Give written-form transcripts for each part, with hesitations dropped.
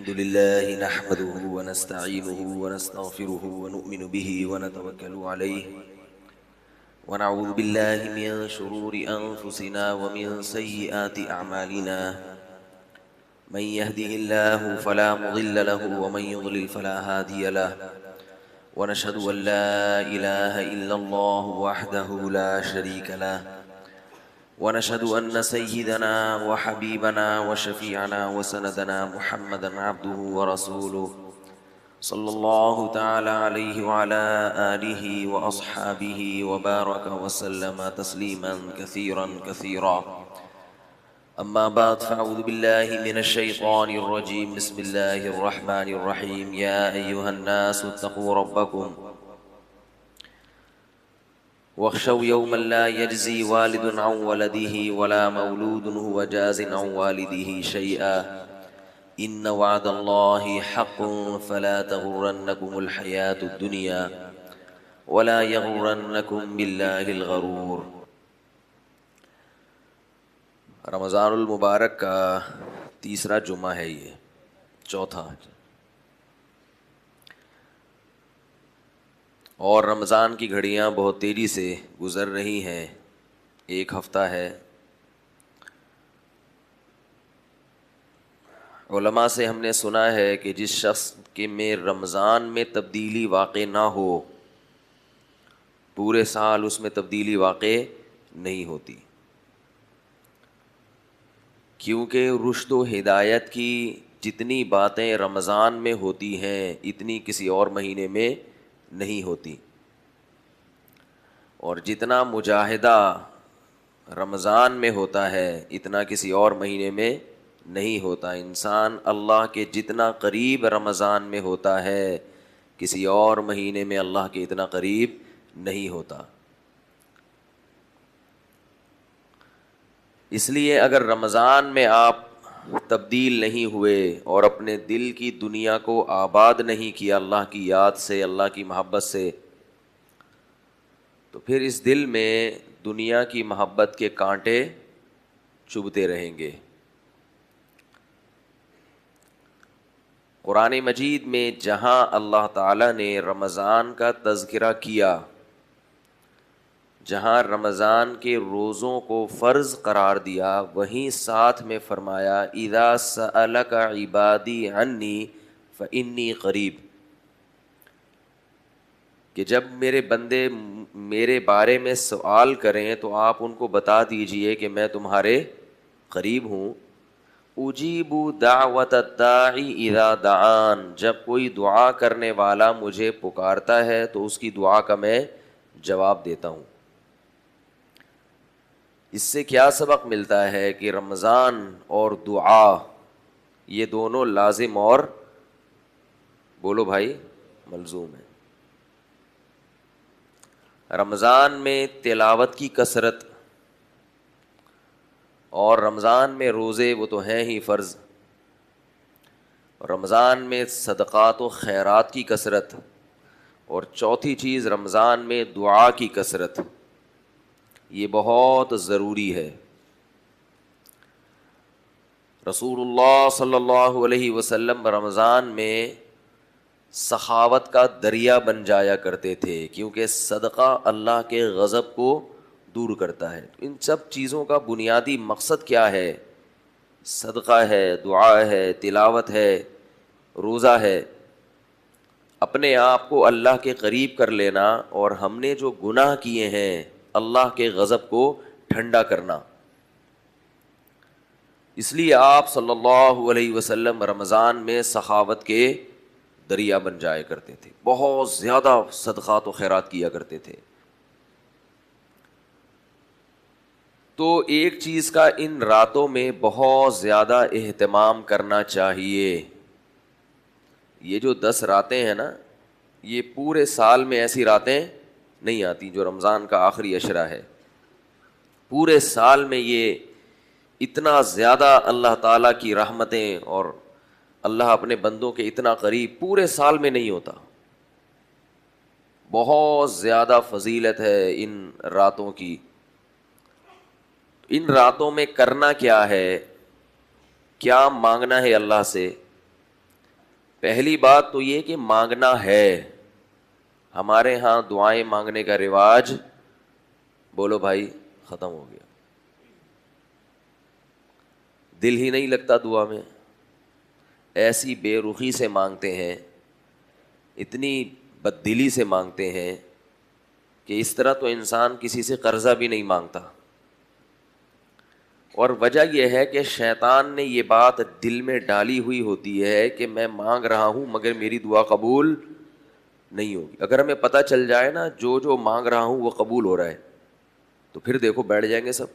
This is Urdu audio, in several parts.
الحمد لله نحمده ونستعينه ونستغفره ونؤمن به ونتوكل عليه ونعوذ بالله من شرور أنفسنا ومن سيئات أعمالنا من يهده الله فلا مضل له ومن يضلل فلا هادي له ونشهد أن لا إله إلا الله وحده لا شريك له ونشهد أن سيدنا وحبيبنا وشفيعنا وسندنا محمدا عبده ورسوله صلى الله تعالى عليه وعلى آله وأصحابه وبارك وسلم تسليما كثيرا كثيرا. أما بعد فأعوذ بالله من الشيطان الرجيم. بسم الله الرحمن الرحيم. يا أيها الناس اتقوا ربكم واخشوا يوما لا يجزي والد عن ولده ولا مولود هو جاز عن والده شيئا إن وعد الله حق فلا تغرنكم الحياة الدنيا ولا يغرنكم بالله الغرور. رمضان المبارک کا تیسرا جمعہ ہے، یہ چوتھا، اور رمضان کی گھڑیاں بہت تیزی سے گزر رہی ہیں. ایک ہفتہ ہے. علماء سے ہم نے سنا ہے کہ جس شخص کے میں رمضان میں تبدیلی واقع نہ ہو، پورے سال اس میں تبدیلی واقع نہیں ہوتی، کیونکہ رشد و ہدایت کی جتنی باتیں رمضان میں ہوتی ہیں اتنی کسی اور مہینے میں نہیں ہوتی، اور جتنا مجاہدہ رمضان میں ہوتا ہے اتنا کسی اور مہینے میں نہیں ہوتا. انسان اللہ کے جتنا قریب رمضان میں ہوتا ہے کسی اور مہینے میں اللہ کے اتنا قریب نہیں ہوتا. اس لیے اگر رمضان میں آپ تبدیل نہیں ہوئے اور اپنے دل کی دنیا کو آباد نہیں کیا اللہ کی یاد سے، اللہ کی محبت سے، تو پھر اس دل میں دنیا کی محبت کے کانٹے چبھتے رہیں گے. قرآن مجید میں جہاں اللہ تعالیٰ نے رمضان کا تذکرہ کیا، جہاں رمضان کے روزوں کو فرض قرار دیا، وہیں ساتھ میں فرمایا اذا سألک عبادی عنی فإنی قریب، کہ جب میرے بندے میرے بارے میں سوال کریں تو آپ ان کو بتا دیجئے کہ میں تمہارے قریب ہوں. اجیب دعوت الداعی اذا دعان، جب کوئی دعا کرنے والا مجھے پکارتا ہے تو اس کی دعا کا میں جواب دیتا ہوں. اس سے کیا سبق ملتا ہے کہ رمضان اور دعا یہ دونوں لازم اور بولو بھائی ملزوم ہیں. رمضان میں تلاوت کی کثرت اور رمضان میں روزے وہ تو ہیں ہی فرض، رمضان میں صدقات و خیرات کی کثرت، اور چوتھی چیز رمضان میں دعا کی کثرت، یہ بہت ضروری ہے. رسول اللہ صلی اللہ علیہ وسلم رمضان میں سخاوت کا دریا بن جایا کرتے تھے، کیونکہ صدقہ اللہ کے غضب کو دور کرتا ہے. ان سب چیزوں کا بنیادی مقصد کیا ہے؟ صدقہ ہے، دعا ہے، تلاوت ہے، روزہ ہے، اپنے آپ کو اللہ کے قریب کر لینا، اور ہم نے جو گناہ کیے ہیں اللہ کے غضب کو ٹھنڈا کرنا. اس لیے آپ صلی اللہ علیہ وسلم رمضان میں سخاوت کے دریا بن جایا کرتے تھے، بہت زیادہ صدقات و خیرات کیا کرتے تھے. تو ایک چیز کا ان راتوں میں بہت زیادہ اہتمام کرنا چاہیے. یہ جو 10 راتیں ہیں نا، یہ پورے سال میں ایسی راتیں نہیں آتی جو رمضان کا آخری عشرہ ہے. پورے سال میں یہ اتنا زیادہ اللہ تعالیٰ کی رحمتیں اور اللہ اپنے بندوں کے اتنا قریب پورے سال میں نہیں ہوتا. بہت زیادہ فضیلت ہے ان راتوں کی. ان راتوں میں کرنا کیا ہے، کیا مانگنا ہے اللہ سے؟ پہلی بات تو یہ کہ مانگنا ہے. ہمارے ہاں دعائیں مانگنے کا رواج بولو بھائی ختم ہو گیا. دل ہی نہیں لگتا دعا میں. ایسی بے رخی سے مانگتے ہیں, اتنی بد دلی سے مانگتے ہیں کہ اس طرح تو انسان کسی سے قرضہ بھی نہیں مانگتا. اور وجہ یہ ہے کہ شیطان نے یہ بات دل میں ڈالی ہوئی ہوتی ہے کہ میں مانگ رہا ہوں مگر میری دعا قبول نہیں ہوگی. اگر ہمیں پتہ چل جائے نا جو مانگ رہا ہوں وہ قبول ہو رہا ہے, تو پھر دیکھو بیٹھ جائیں گے, سب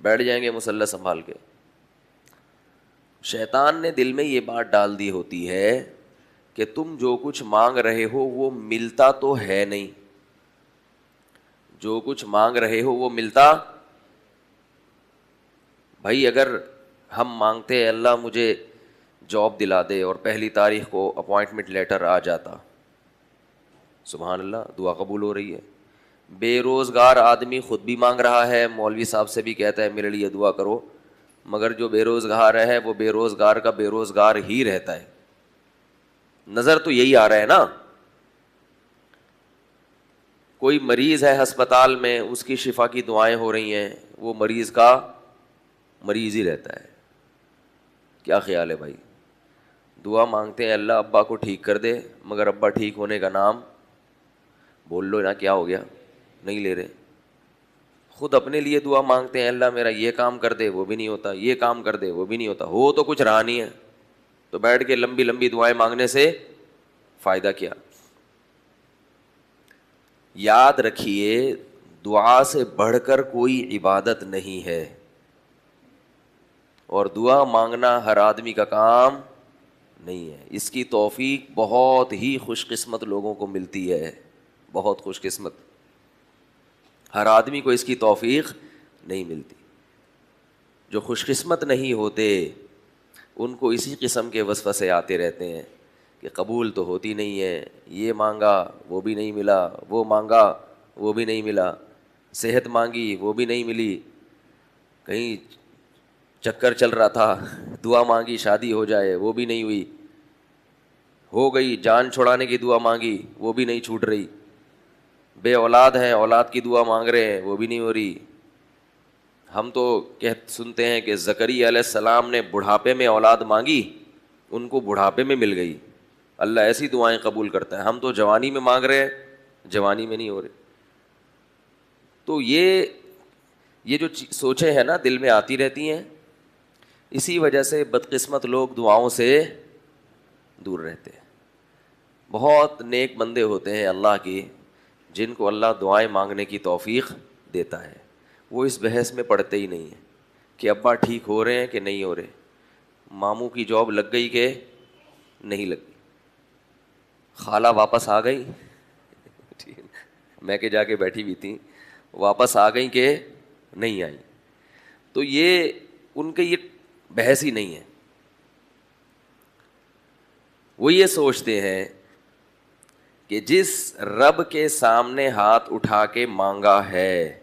بیٹھ جائیں گے مصلی سنبھال کے. شیطان نے دل میں یہ بات ڈال دی ہوتی ہے کہ تم جو کچھ مانگ رہے ہو وہ ملتا تو ہے نہیں. جو کچھ مانگ رہے ہو وہ ملتا. بھائی اگر ہم مانگتے ہیں اللہ مجھے جاب دلا دے اور پہلی تاریخ کو اپوائنٹمنٹ لیٹر آ جاتا, سبحان اللہ, دعا قبول ہو رہی ہے. بے روزگار آدمی خود بھی مانگ رہا ہے, مولوی صاحب سے بھی کہتا ہے میرے لیے دعا کرو, مگر جو بے روزگار ہے وہ بے روزگار کا بے روزگار ہی رہتا ہے. نظر تو یہی آ رہا ہے نا. کوئی مریض ہے ہسپتال میں, اس کی شفا کی دعائیں ہو رہی ہیں, وہ مریض کا مریض ہی رہتا ہے. کیا خیال ہے بھائی؟ دعا مانگتے ہیں اللہ ابا کو ٹھیک کر دے, مگر ابا ٹھیک ہونے کا نام بول لو نا, کیا ہو گیا, نہیں لے رہے. خود اپنے لیے دعا مانگتے ہیں اللہ میرا یہ کام کر دے, وہ بھی نہیں ہوتا, یہ کام کر دے, وہ بھی نہیں ہوتا. ہو تو کچھ رہا نہیں ہے, تو بیٹھ کے لمبی لمبی دعائیں مانگنے سے فائدہ کیا؟ یاد رکھیے دعا سے بڑھ کر کوئی عبادت نہیں ہے, اور دعا مانگنا ہر آدمی کا کام نہیں ہے. اس کی توفیق بہت ہی خوش قسمت لوگوں کو ملتی ہے, بہت خوش قسمت. ہر آدمی کو اس کی توفیق نہیں ملتی. جو خوش قسمت نہیں ہوتے ان کو اسی قسم کے وسوسے آتے رہتے ہیں کہ قبول تو ہوتی نہیں ہے, یہ مانگا وہ بھی نہیں ملا, وہ مانگا وہ بھی نہیں ملا, صحت مانگی وہ بھی نہیں ملی, کہیں چکر چل رہا تھا, دعا مانگی شادی ہو جائے وہ بھی نہیں ہوئی, ہو گئی جان چھڑانے کی دعا مانگی وہ بھی نہیں چھوٹ رہی, بے اولاد ہیں اولاد کی دعا مانگ رہے ہیں وہ بھی نہیں ہو رہی. ہم تو سنتے ہیں کہ زکریا علیہ السلام نے بڑھاپے میں اولاد مانگی, ان کو بڑھاپے میں مل گئی. اللہ ایسی دعائیں قبول کرتا ہے. ہم تو جوانی میں مانگ رہے ہیں, جوانی میں نہیں ہو رہے. تو یہ جو سوچیں ہیں نا دل میں آتی رہتی ہیں, اسی وجہ سے بدقسمت لوگ دعاؤں سے دور رہتے ہیں. بہت نیک بندے ہوتے ہیں اللہ کی جن کو اللہ دعائیں مانگنے کی توفیق دیتا ہے, وہ اس بحث میں پڑتے ہی نہیں ہیں کہ ابا ٹھیک ہو رہے ہیں کہ نہیں ہو رہے, ماموں کی جاب لگ گئی کہ نہیں لگ گئی, خالہ واپس آ گئی, میں کہ جا کے بیٹھی ہوئی تھی, واپس آ گئی کہ نہیں آئی. تو یہ ان کے یہ بحث ہی نہیں ہے. وہ یہ سوچتے ہیں کہ جس رب کے سامنے ہاتھ اٹھا کے مانگا ہے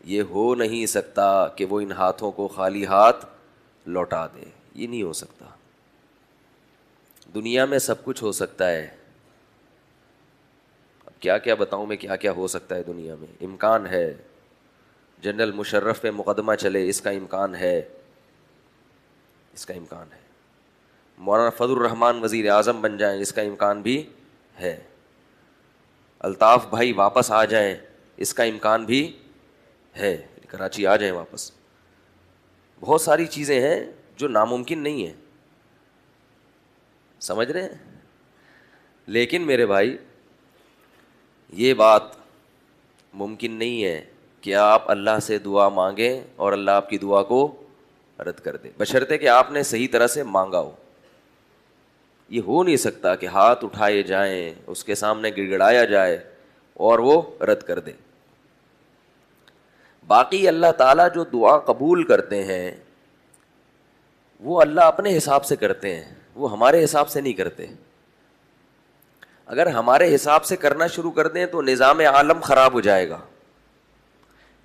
یہ ہو نہیں سکتا کہ وہ ان ہاتھوں کو خالی ہاتھ لوٹا دے. یہ نہیں ہو سکتا. دنیا میں سب کچھ ہو سکتا ہے, اب کیا کیا بتاؤں میں, کیا کیا ہو سکتا ہے دنیا میں. امکان ہے جنرل مشرف پہ مقدمہ چلے, اس کا امکان ہے, اس کا امکان ہے. مولانا فضل الرحمان وزیر اعظم بن جائیں, اس کا امکان بھی ہے. الطاف بھائی واپس آ جائیں, اس کا امکان بھی ہے, کراچی آ جائیں واپس. بہت ساری چیزیں ہیں جو ناممکن نہیں ہیں, سمجھ رہے ہیں. لیکن میرے بھائی یہ بات ممکن نہیں ہے کہ آپ اللہ سے دعا مانگیں اور اللہ آپ کی دعا کو رد کر دے, بشرطے کہ آپ نے صحیح طرح سے مانگا ہو. یہ ہو نہیں سکتا کہ ہاتھ اٹھائے جائیں, اس کے سامنے گڑ گڑایا جائے اور وہ رد کر دے. باقی اللہ تعالیٰ جو دعا قبول کرتے ہیں وہ اللہ اپنے حساب سے کرتے ہیں, وہ ہمارے حساب سے نہیں کرتے. اگر ہمارے حساب سے کرنا شروع کر دیں تو نظام عالم خراب ہو جائے گا.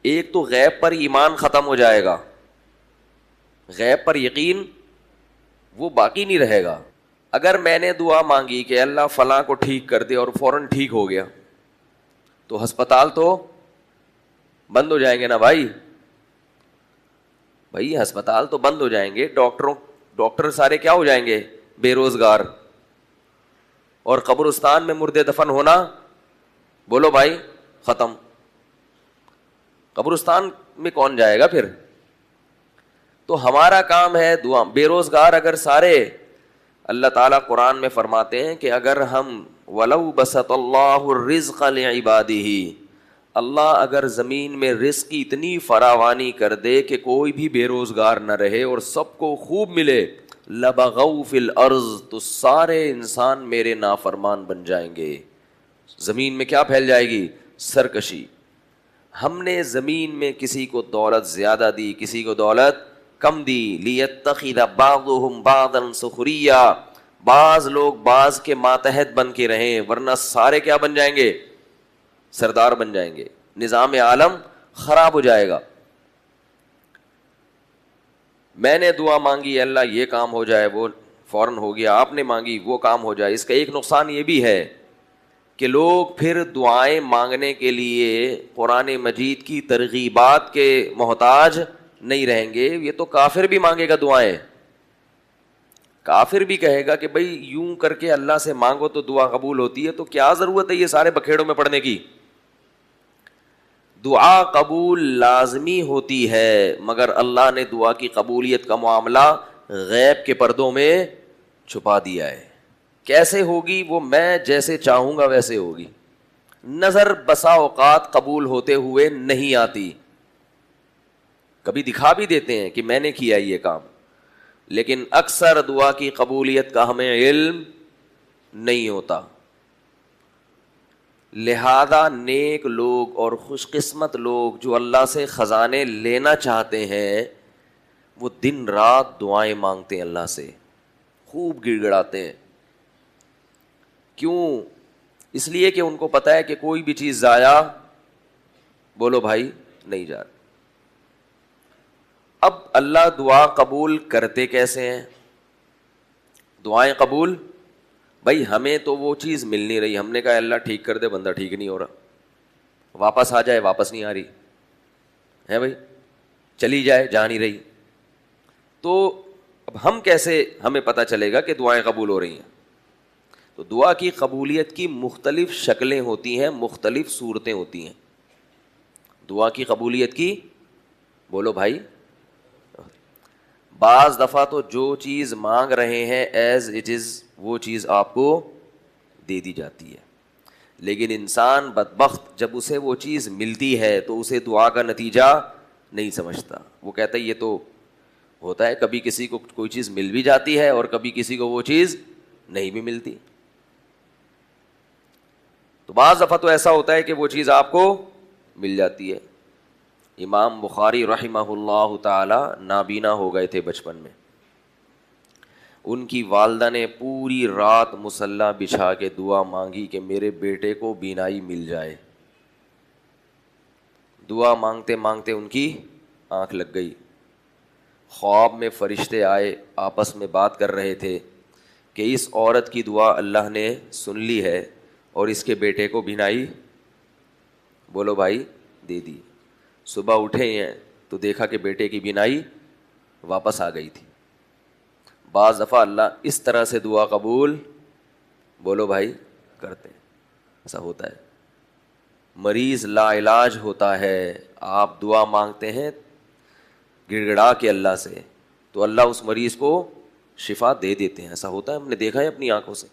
ایک تو غیب پر ایمان ختم ہو جائے گا, غیب پر یقین وہ باقی نہیں رہے گا. اگر میں نے دعا مانگی کہ اللہ فلاں کو ٹھیک کر دے اور فوراً ٹھیک ہو گیا تو ہسپتال تو بند ہو جائیں گے نا بھائی ہسپتال تو بند ہو جائیں گے. ڈاکٹر سارے کیا ہو جائیں گے؟ بے روزگار. اور قبرستان میں مردے دفن ہونا بولو بھائی ختم. قبرستان میں کون جائے گا پھر؟ تو ہمارا کام ہے دعا. بے روزگار اگر سارے، اللہ تعالیٰ قرآن میں فرماتے ہیں کہ اگر ہم وَلَوْ بَسَطَ اللَّهُ الرِّزْقَ لِعِبَادِهِ، اللہ اگر زمین میں رزق کی اتنی فراوانی کر دے کہ کوئی بھی بے روزگار نہ رہے اور سب کو خوب ملے، لَبَغَوْا فِي الْأَرْضِ، تو سارے انسان میرے نافرمان بن جائیں گے. زمین میں کیا پھیل جائے گی؟ سرکشی. ہم نے زمین میں کسی کو دولت زیادہ دی، کسی کو دولت کم دی. لِيَتَّخِذَ بَعْضُهُمْ بَعْضًا سُخْرِيًّا، بعض لوگ بعض کے ماتحت بن کے رہیں، ورنہ سارے کیا بن جائیں گے؟ سردار بن جائیں گے. نظام عالم خراب ہو جائے گا. میں نے دعا مانگی اللہ یہ کام ہو جائے، وہ فوراً ہو گیا. آپ نے مانگی وہ کام ہو جائے. اس کا ایک نقصان یہ بھی ہے کہ لوگ پھر دعائیں مانگنے کے لیے قرآن مجید کی ترغیبات کے محتاج نہیں رہیں گے. یہ تو کافر بھی مانگے گا دعائیں، کافر بھی کہے گا کہ بھئی یوں کر کے اللہ سے مانگو تو دعا قبول ہوتی ہے، تو کیا ضرورت ہے یہ سارے بکھیڑوں میں پڑنے کی؟ دعا قبول لازمی ہوتی ہے، مگر اللہ نے دعا کی قبولیت کا معاملہ غیب کے پردوں میں چھپا دیا ہے. کیسے ہوگی وہ میں جیسے چاہوں گا ویسے ہوگی. نظر بسا اوقات قبول ہوتے ہوئے نہیں آتی. کبھی دکھا بھی دیتے ہیں کہ میں نے کیا یہ کام، لیکن اکثر دعا کی قبولیت کا ہمیں علم نہیں ہوتا. لہذا نیک لوگ اور خوش قسمت لوگ جو اللہ سے خزانے لینا چاہتے ہیں وہ دن رات دعائیں مانگتے ہیں، اللہ سے خوب گڑ گڑاتے ہیں. کیوں؟ اس لیے کہ ان کو پتہ ہے کہ کوئی بھی چیز ضائع، بولو بھائی، نہیں جا رہی. اب اللہ دعا قبول کرتے کیسے ہیں؟ دعائیں قبول، بھائی ہمیں تو وہ چیز مل نہیں رہی، ہم نے کہا اللہ ٹھیک کر دے، بندہ ٹھیک نہیں ہو رہا، واپس آ جائے، واپس نہیں آ رہی ہے، بھائی چلی جائے، جا نہیں رہی. تو اب ہم کیسے، ہمیں پتہ چلے گا کہ دعائیں قبول ہو رہی ہیں؟ تو دعا کی قبولیت کی مختلف شکلیں ہوتی ہیں، مختلف صورتیں ہوتی ہیں. دعا کی قبولیت کی، بولو بھائی، بعض دفعہ تو جو چیز مانگ رہے ہیں ایز اٹ از وہ چیز آپ کو دے دی جاتی ہے، لیکن انسان بدبخت جب اسے وہ چیز ملتی ہے تو اسے دعا کا نتیجہ نہیں سمجھتا. وہ کہتا ہے یہ تو ہوتا ہے، کبھی کسی کو کوئی چیز مل بھی جاتی ہے اور کبھی کسی کو وہ چیز نہیں بھی ملتی. تو بعض دفعہ تو ایسا ہوتا ہے کہ وہ چیز آپ کو مل جاتی ہے. امام بخاری رحمہ اللہ تعالی نابینا ہو گئے تھے بچپن میں. ان کی والدہ نے پوری رات مصلی بچھا کے دعا مانگی کہ میرے بیٹے کو بینائی مل جائے. دعا مانگتے مانگتے ان کی آنکھ لگ گئی. خواب میں فرشتے آئے، آپس میں بات کر رہے تھے کہ اس عورت کی دعا اللہ نے سن لی ہے اور اس کے بیٹے کو بینائی، بولو بھائی، دے دی. صبح اٹھے ہیں تو دیکھا کہ بیٹے کی بینائی واپس آ گئی تھی. بعض دفعہ اللہ اس طرح سے دعا قبول، بولو بھائی، کرتے ہیں. ایسا ہوتا ہے. مریض لا علاج ہوتا ہے، آپ دعا مانگتے ہیں گڑ گڑا کے اللہ سے تو اللہ اس مریض کو شفا دے دیتے ہیں. ایسا ہوتا ہے، ہم نے دیکھا ہے اپنی آنکھوں سے.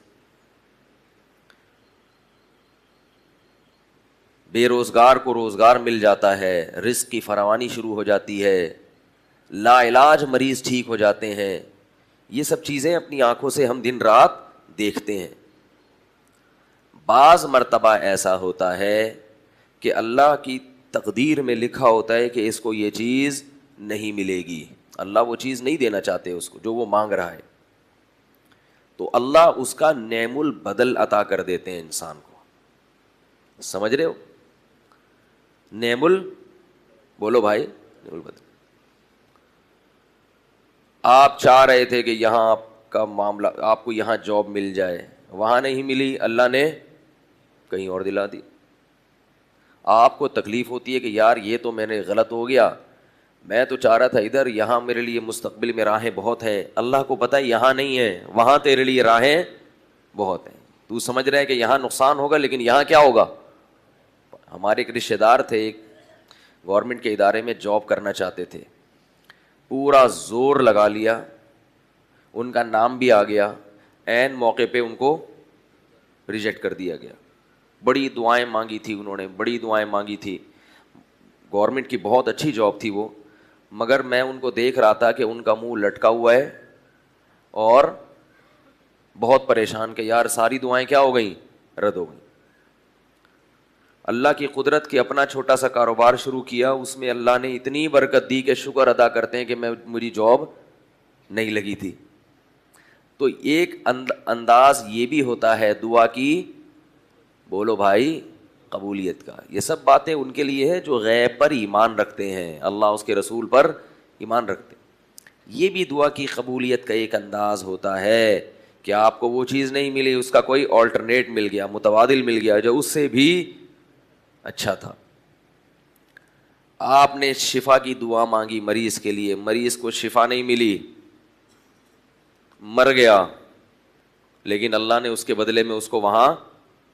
بے روزگار کو روزگار مل جاتا ہے، رزق کی فراوانی شروع ہو جاتی ہے، لا علاج مریض ٹھیک ہو جاتے ہیں. یہ سب چیزیں اپنی آنکھوں سے ہم دن رات دیکھتے ہیں. بعض مرتبہ ایسا ہوتا ہے کہ اللہ کی تقدیر میں لکھا ہوتا ہے کہ اس کو یہ چیز نہیں ملے گی، اللہ وہ چیز نہیں دینا چاہتے اس کو جو وہ مانگ رہا ہے، تو اللہ اس کا نعم البدل عطا کر دیتے ہیں انسان کو. سمجھ رہے ہو؟ بولو بھائی، نعم البدل. آپ چاہ رہے تھے کہ یہاں آپ کا معاملہ, آپ کو یہاں جاب مل جائے, وہاں نہیں ملی, اللہ نے کہیں اور دلا دی. آپ کو تکلیف ہوتی ہے کہ یار یہ تو میں نے غلط ہو گیا, میں تو چاہ رہا تھا ادھر, یہاں میرے لیے مستقبل میں راہیں بہت ہیں. اللہ کو پتہ ہے یہاں نہیں ہے, وہاں تیرے لیے راہیں بہت ہیں. تو سمجھ رہے ہے کہ یہاں نقصان ہوگا لیکن یہاں کیا ہوگا. ہمارے ایک رشتہ دار تھے, ایک گورنمنٹ کے ادارے میں جاب کرنا چاہتے تھے, پورا زور لگا لیا, ان کا نام بھی آ گیا, عین موقع پہ ان کو ریجیکٹ کر دیا گیا. بڑی دعائیں مانگی تھی انہوں نے, بڑی دعائیں مانگی تھی, گورنمنٹ کی بہت اچھی جاب تھی وہ, مگر میں ان کو دیکھ رہا تھا کہ ان کا منہ لٹکا ہوا ہے اور بہت پریشان کہ یار ساری دعائیں کیا ہو گئیں, رد ہو گئیں. اللہ کی قدرت کی اپنا چھوٹا سا کاروبار شروع کیا, اس میں اللہ نے اتنی برکت دی کہ شکر ادا کرتے ہیں کہ مجھے جاب نہیں لگی تھی. تو ایک انداز یہ بھی ہوتا ہے دعا کی, بولو بھائی, قبولیت کا. یہ سب باتیں ان کے لیے ہے جو غیب پر ایمان رکھتے ہیں, اللہ اس کے رسول پر ایمان رکھتے ہیں. یہ بھی دعا کی قبولیت کا ایک انداز ہوتا ہے کہ آپ کو وہ چیز نہیں ملی, اس کا کوئی آلٹرنیٹ مل گیا, متبادل مل گیا جو اس سے بھی اچھا تھا. آپ نے شفا کی دعا مانگی مریض کے لیے, مریض کو شفا نہیں ملی, مر گیا, لیکن اللہ نے اس کے بدلے میں اس کو وہاں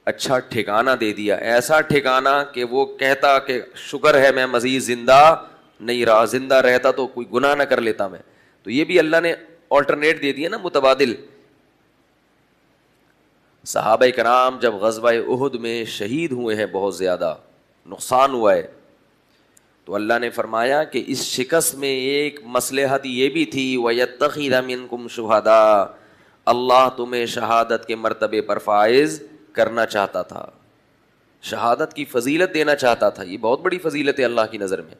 اچھا ٹھکانہ دے دیا, ایسا ٹھکانہ کہ وہ کہتا کہ شکر ہے میں مزید زندہ نہیں رہا, زندہ رہتا تو کوئی گناہ نہ کر لیتا میں. تو یہ بھی اللہ نے آلٹرنیٹ دے دیا نا, متبادل. صحابہ کرام جب غزوہ احد میں شہید ہوئے ہیں, بہت زیادہ نقصان ہوا ہے, تو اللہ نے فرمایا کہ اس شکست میں ایک مصلحت یہ بھی تھی, وَيَتَّخِذَ مِنْكُمْ شُهَدَاءَ, اللہ تمہیں شہادت کے مرتبے پر فائز کرنا چاہتا تھا, شہادت کی فضیلت دینا چاہتا تھا. یہ بہت بڑی فضیلت ہے اللہ کی نظر میں.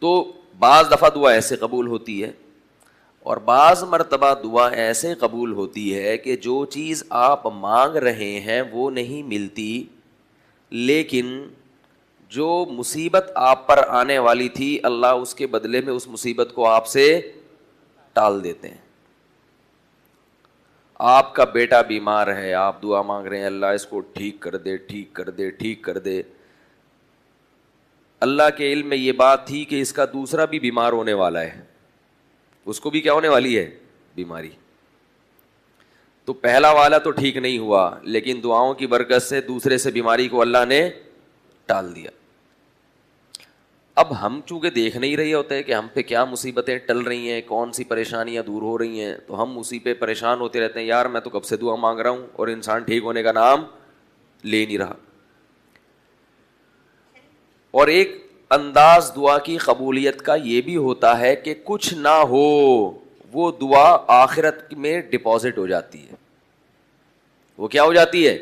تو بعض دفعہ دعا ایسے قبول ہوتی ہے, اور بعض مرتبہ دعا ایسے قبول ہوتی ہے کہ جو چیز آپ مانگ رہے ہیں وہ نہیں ملتی, لیکن جو مصیبت آپ پر آنے والی تھی اللہ اس کے بدلے میں اس مصیبت کو آپ سے ٹال دیتے ہیں. آپ کا بیٹا بیمار ہے, آپ دعا مانگ رہے ہیں اللہ اس کو ٹھیک کر دے, ٹھیک کر دے, ٹھیک کر دے. اللہ کے علم میں یہ بات تھی کہ اس کا دوسرا بھی بیمار ہونے والا ہے, اس کو بھی کیا ہونے والی ہے, بیماری. تو پہلا والا تو ٹھیک نہیں ہوا, لیکن دعاؤں کی برکت سے دوسرے سے بیماری کو اللہ نے ٹال دیا. اب ہم چونکہ دیکھ نہیں رہے ہوتے کہ ہم پہ کیا مصیبتیں ٹل رہی ہیں, کون سی پریشانیاں دور ہو رہی ہیں, تو ہم اسی پہ پریشان ہوتے رہتے ہیں, یار میں تو کب سے دعا مانگ رہا ہوں اور انسان ٹھیک ہونے کا نام لے نہیں رہا. اور ایک انداز دعا کی قبولیت کا یہ بھی ہوتا ہے کہ کچھ نہ ہو, وہ دعا آخرت میں ڈپازٹ ہو جاتی ہے. وہ کیا ہو جاتی ہے,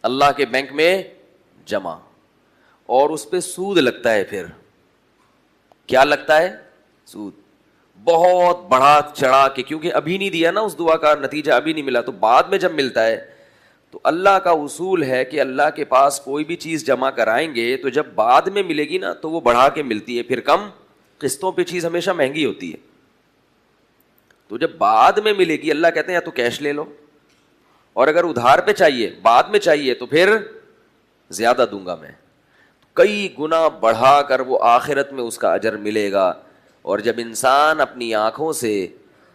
اللہ کے بینک میں جمع, اور اس پہ سود لگتا ہے. پھر کیا لگتا ہے, سود, بہت بڑھا چڑھا کے, کیونکہ ابھی نہیں دیا نا, اس دعا کا نتیجہ ابھی نہیں ملا, تو بعد میں جب ملتا ہے. تو اللہ کا اصول ہے کہ اللہ کے پاس کوئی بھی چیز جمع کرائیں گے تو جب بعد میں ملے گی نا تو وہ بڑھا کے ملتی ہے, پھر کم قسطوں پہ چیز ہمیشہ مہنگی ہوتی ہے. تو جب بعد میں ملے گی, اللہ کہتے ہیں یا تو کیش لے لو, اور اگر ادھار پہ چاہیے, بعد میں چاہیے, تو پھر زیادہ دوں گا میں. کئی گنا بڑھا کر وہ آخرت میں اس کا اجر ملے گا. اور جب انسان اپنی آنکھوں سے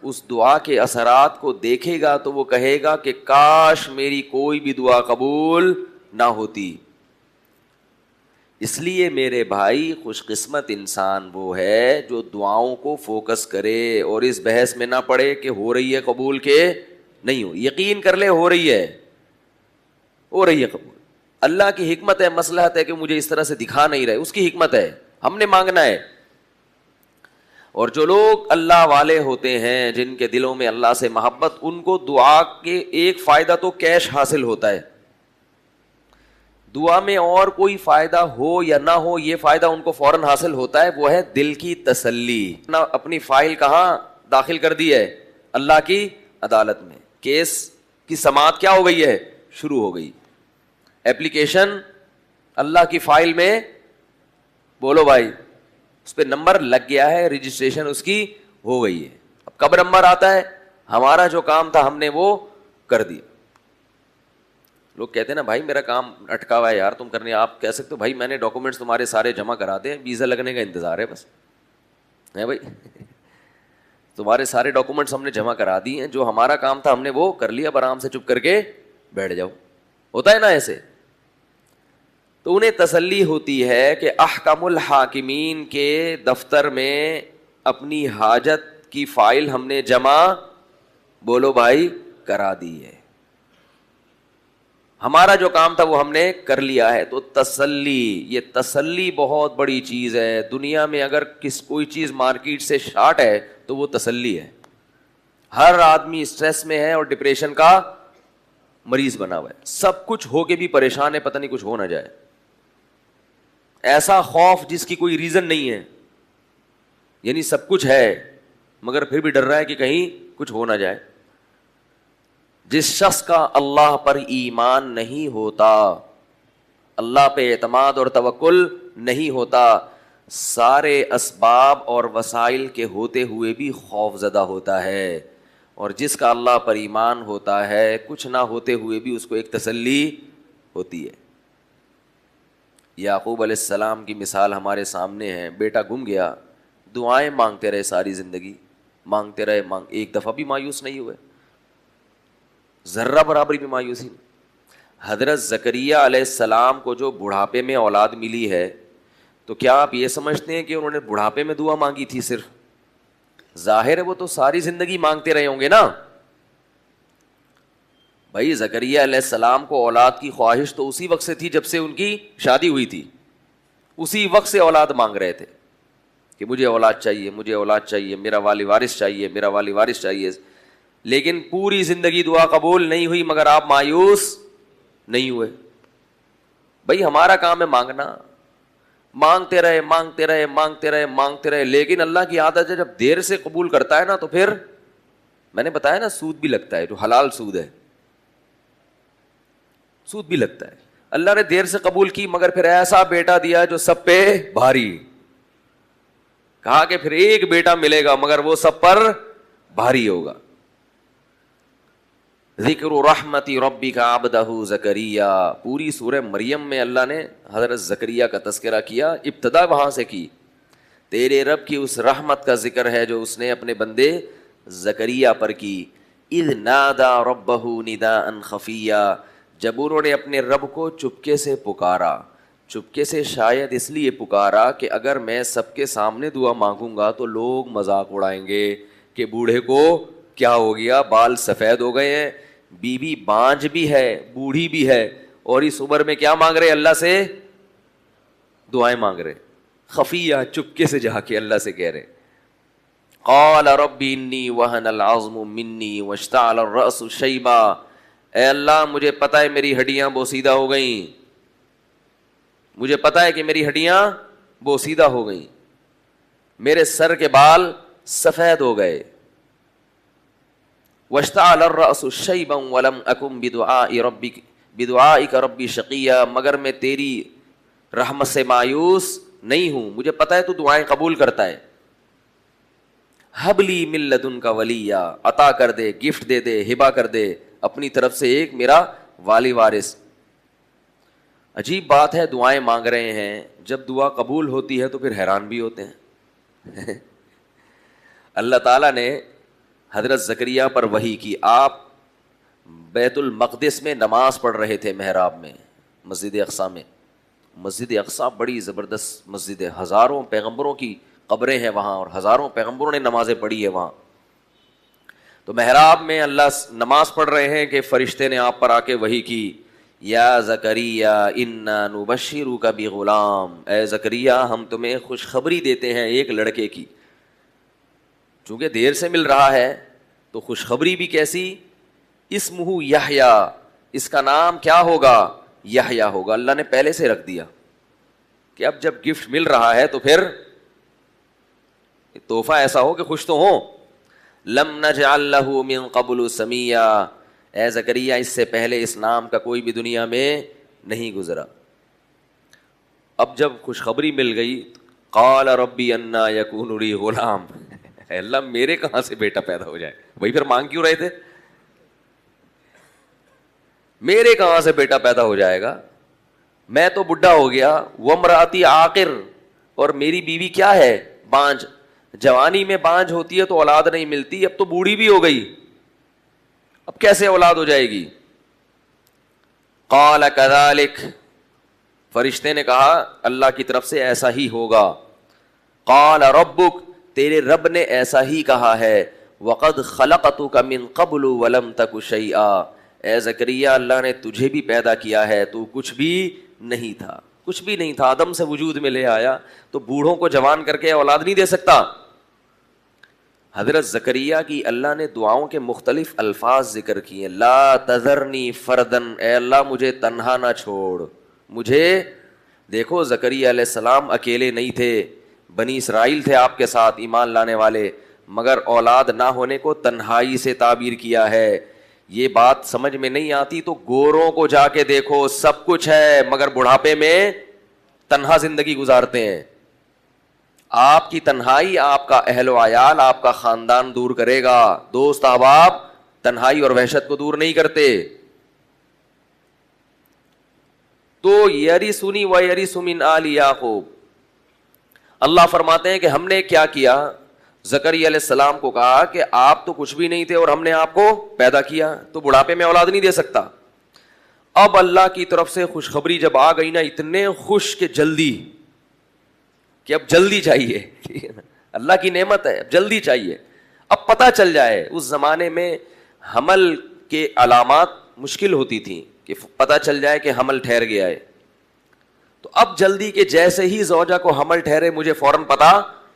اس دعا کے اثرات کو دیکھے گا تو وہ کہے گا کہ کاش میری کوئی بھی دعا قبول نہ ہوتی. اس لیے میرے بھائی خوش قسمت انسان وہ ہے جو دعاؤں کو فوکس کرے اور اس بحث میں نہ پڑے کہ ہو رہی ہے قبول کے نہیں ہو. یقین کر لے ہو رہی ہے, ہو رہی ہے قبول. اللہ کی حکمت ہے, مصلحت ہے کہ مجھے اس طرح سے دکھا نہیں رہے, اس کی حکمت ہے, ہم نے مانگنا ہے. اور جو لوگ اللہ والے ہوتے ہیں, جن کے دلوں میں اللہ سے محبت, ان کو دعا کے ایک فائدہ تو کیش حاصل ہوتا ہے. دعا میں اور کوئی فائدہ ہو یا نہ ہو, یہ فائدہ ان کو فوراً حاصل ہوتا ہے, وہ ہے دل کی تسلی. اپنی فائل کہاں داخل کر دی ہے, اللہ کی عدالت میں. کیس کی سماعت کیا ہو گئی ہے, شروع ہو گئی. ایپلیکیشن اللہ کی فائل میں, بولو بھائی, اس پہ نمبر لگ گیا ہے, رجسٹریشن اس کی ہو گئی ہے. اب کب نمبر آتا ہے؟ ہمارا جو کام تھا ہم نے وہ کر دیا. لوگ کہتے ہیں نا بھائی میرا کام اٹکا ہوا ہے یار, تم کرنے. آپ کہہ سکتے ہو بھائی میں نے ڈاکومنٹس تمہارے سارے جمع کرا دے, ویزا لگنے کا انتظار ہے بس, ہے بھائی تمہارے سارے ڈاکومنٹس ہم نے جمع کرا دی ہیں, جو ہمارا کام تھا ہم نے وہ کر لیا, اب آرام سے چپ کر کے بیٹھ جاؤ. ہوتا ہے نا ایسے. تو انہیں تسلی ہوتی ہے کہ احکم الحاکمین کے دفتر میں اپنی حاجت کی فائل ہم نے جمع, بولو بھائی, کرا دی ہے. ہمارا جو کام تھا وہ ہم نے کر لیا ہے. تو تسلی, یہ تسلی بہت بڑی چیز ہے. دنیا میں اگر کوئی چیز مارکیٹ سے شارٹ ہے تو وہ تسلی ہے. ہر آدمی اسٹریس میں ہے اور ڈپریشن کا مریض بنا ہوا ہے. سب کچھ ہو کے بھی پریشان ہے, پتہ نہیں کچھ ہو نہ جائے. ایسا خوف جس کی کوئی ریزن نہیں ہے, یعنی سب کچھ ہے مگر پھر بھی ڈر رہا ہے کہ کہیں کچھ ہو نہ جائے. جس شخص کا اللہ پر ایمان نہیں ہوتا, اللہ پہ اعتماد اور توکل نہیں ہوتا, سارے اسباب اور وسائل کے ہوتے ہوئے بھی خوف زدہ ہوتا ہے. اور جس کا اللہ پر ایمان ہوتا ہے, کچھ نہ ہوتے ہوئے بھی اس کو ایک تسلی ہوتی ہے. یعقوب علیہ السلام کی مثال ہمارے سامنے ہے. بیٹا گم گیا, دعائیں مانگتے رہے ساری زندگی, مانگتے رہے, ایک دفعہ بھی مایوس نہیں ہوئے, ذرہ برابری بھی مایوسی نہیں. حضرت زکریا علیہ السلام کو جو بڑھاپے میں اولاد ملی ہے, تو کیا آپ یہ سمجھتے ہیں کہ انہوں نے بڑھاپے میں دعا مانگی تھی صرف؟ ظاہر ہے وہ تو ساری زندگی مانگتے رہے ہوں گے نا بھائی. زکریا علیہ السلام کو اولاد کی خواہش تو اسی وقت سے تھی جب سے ان کی شادی ہوئی تھی, اسی وقت سے اولاد مانگ رہے تھے کہ مجھے اولاد چاہیے, مجھے اولاد چاہیے, میرا والی وارث چاہیے, میرا والی وارث چاہیے. لیکن پوری زندگی دعا قبول نہیں ہوئی, مگر آپ مایوس نہیں ہوئے. بھائی ہمارا کام ہے مانگنا, مانگتے رہے مانگتے رہے مانگتے رہے مانگتے رہے. لیکن اللہ کی عادت ہے جب دیر سے قبول کرتا ہے نا تو پھر, میں نے بتایا نا, سود بھی لگتا ہے, جو حلال سود ہے سود بھی لگتا ہے. اللہ نے دیر سے قبول کی مگر پھر ایسا بیٹا دیا جو سب پہ بھاری. کہا کہ پھر ایک بیٹا ملے گا مگر وہ سب پر بھاری ہوگا. ذکر رحمت ربک عبدہ زکریا, پوری سورہ مریم میں اللہ نے حضرت زکریا کا تذکرہ کیا, ابتدا وہاں سے کی. تیرے رب کی اس رحمت کا ذکر ہے جو اس نے اپنے بندے زکریا پر کی. اذ نادا ربہ نداء خفیا, جب انہوں نے اپنے رب کو چپکے سے پکارا. چپکے سے شاید اس لیے پکارا کہ اگر میں سب کے سامنے دعا مانگوں گا تو لوگ مذاق اڑائیں گے کہ بوڑھے کو کیا ہو گیا, بال سفید ہو گئے ہیں, بیوی بانجھ بھی ہے, بوڑھی بھی ہے, اور اس عمر میں کیا مانگ رہے, اللہ سے دعائیں مانگ رہے. خفیہ, چپکے سے جا کے اللہ سے کہہ رہے. قال رب انی وہن العظم منی واشتعل الرأس شیبا, اے اللہ مجھے پتہ ہے میری ہڈیاں بوسیدہ ہو گئیں, مجھے پتہ ہے کہ میری ہڈیاں بوسیدہ ہو گئیں, میرے سر کے بال سفید ہو گئے. واشتعل الرأس شیبا ولم اکن بدعائک ربی شقیا, مگر میں تیری رحمت سے مایوس نہیں ہوں, مجھے پتہ ہے تو دعائیں قبول کرتا ہے. حب لی من لدنک ولیا, عطا کر دے, گفٹ دے دے, ہبہ کر دے اپنی طرف سے ایک میرا والی وارث. عجیب بات ہے, دعائیں مانگ رہے ہیں, جب دعا قبول ہوتی ہے تو پھر حیران بھی ہوتے ہیں. اللہ تعالیٰ نے حضرت زکریا پر وحی کی. آپ بیت المقدس میں نماز پڑھ رہے تھے, محراب میں, مسجد اقصیٰ میں. مسجد اقصیٰ بڑی زبردست مسجد ہے, ہزاروں پیغمبروں کی قبریں ہیں وہاں, اور ہزاروں پیغمبروں نے نمازیں پڑھی ہے وہاں. تو محراب میں اللہ نماز پڑھ رہے ہیں کہ فرشتے نے آپ پر آ کے وحی کی, یا زکریا انا نبشرک بغلام, اے زکریا ہم تمہیں خوشخبری دیتے ہیں ایک لڑکے کی. چونکہ دیر سے مل رہا ہے تو خوشخبری بھی کیسی, اسمہ یحییٰ, اس کا نام کیا ہوگا, یحییٰ ہوگا. اللہ نے پہلے سے رکھ دیا کہ اب جب گفٹ مل رہا ہے تو پھر تحفہ ایسا ہو کہ خوش تو ہوں. لم نجعل له من قبل سمیا, اے زکریا اس سے پہلے اس نام کا کوئی بھی دنیا میں نہیں گزرا. اب جب خوشخبری مل گئی, قال ربی انا یکون لی غلام, اے اللہ میرے کہاں سے بیٹا پیدا ہو جائے؟ وہی پھر مانگ کیوں رہے تھے؟ میرے کہاں سے بیٹا پیدا ہو جائے گا؟ میں تو بڈھا ہو گیا، وامرأتی عاقر، اور میری بیوی کیا ہے؟ بانجھ. جوانی میں بانجھ ہوتی ہے تو اولاد نہیں ملتی، اب تو بوڑھی بھی ہو گئی، اب کیسے اولاد ہو جائے گی؟ قال کذالک، فرشتے نے کہا اللہ کی طرف سے ایسا ہی ہوگا. قال ربک، تیرے رب نے ایسا ہی کہا ہے. وقد خلقتک من قبل ولم تک شیئا، اے زکریا اللہ نے تجھے بھی پیدا کیا ہے، تو کچھ بھی نہیں تھا، کچھ بھی نہیں تھا، عدم سے وجود میں لے آیا. تو بوڑھوں کو جوان کر کے اولاد نہیں دے سکتا؟ حضرت زکریا کی اللہ نے دعاؤں کے مختلف الفاظ ذکر کیے. لا تذرنی فردن، اے اللہ مجھے تنہا نہ چھوڑ. مجھے دیکھو زکریا علیہ السلام اکیلے نہیں تھے، بنی اسرائیل تھے آپ کے ساتھ ایمان لانے والے، مگر اولاد نہ ہونے کو تنہائی سے تعبیر کیا ہے. یہ بات سمجھ میں نہیں آتی تو گوروں کو جا کے دیکھو، سب کچھ ہے مگر بڑھاپے میں تنہا زندگی گزارتے ہیں. آپ کی تنہائی آپ کا اہل و عیال، آپ کا خاندان دور کرے گا. دوست احباب تنہائی اور وحشت کو دور نہیں کرتے. تو یرثنی و یرث من آل یعقوب، اللہ فرماتے ہیں کہ ہم نے کیا کیا، زکریا علیہ السلام کو کہا کہ آپ تو کچھ بھی نہیں تھے اور ہم نے آپ کو پیدا کیا، تو بڑھاپے میں اولاد نہیں دے سکتا. اب اللہ کی طرف سے خوشخبری جب آ گئی نا، اتنے خوش کہ جلدی، کہ اب جلدی چاہیے. اللہ کی نعمت ہے، اب جلدی چاہیے. اب پتہ چل جائے، اس زمانے میں حمل کے علامات مشکل ہوتی تھیں کہ پتہ چل جائے کہ حمل ٹھہر گیا ہے. تو اب جلدی کہ جیسے ہی زوجہ کو حمل ٹھہرے مجھے فوراً پتہ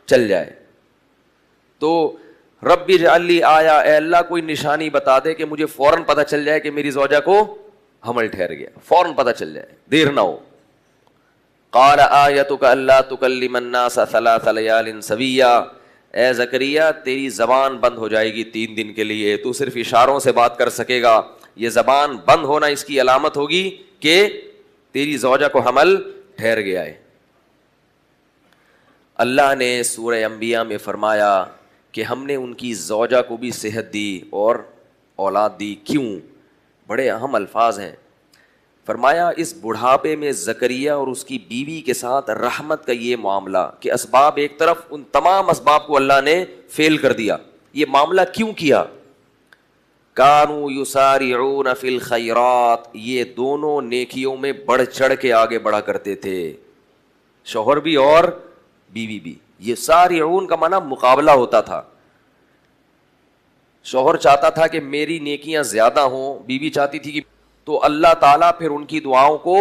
چل جائے. تو رب اجعل لی آیا، اے اللہ کوئی نشانی بتا دے کہ مجھے فوراً پتہ چل جائے کہ میری زوجہ کو حمل ٹھہر گیا، فوراً پتہ چل جائے، دیر نہ ہو. قال آیتک الا تکلم الناس ثلاث لیال سویا، اے زکریا تیری زبان بند ہو جائے گی 3 دن کے لیے، تو صرف اشاروں سے بات کر سکے گا. یہ زبان بند ہونا اس کی علامت ہوگی کہ تیری زوجہ کو حمل ٹھہر گیا ہے. اللہ نے سورہ انبیاء میں فرمایا کہ ہم نے ان کی زوجہ کو بھی صحت دی اور اولاد دی. کیوں؟ بڑے اہم الفاظ ہیں. فرمایا اس بڑھاپے میں زکریا اور اس کی بیوی کے ساتھ رحمت کا یہ معاملہ کہ اسباب ایک طرف، ان تمام اسباب کو اللہ نے فیل کر دیا. یہ معاملہ کیوں کیا؟ کانوا یسارعون فی الخیرات، یہ دونوں نیکیوں میں بڑھ چڑھ کے آگے بڑھا کرتے تھے، شوہر بھی اور بیوی بھی. یہ سارعون کا معنی مقابلہ ہوتا تھا. شوہر چاہتا تھا کہ میری نیکیاں زیادہ ہوں، بیوی چاہتی تھی کہ، تو اللہ تعالیٰ پھر ان کی دعاؤں کو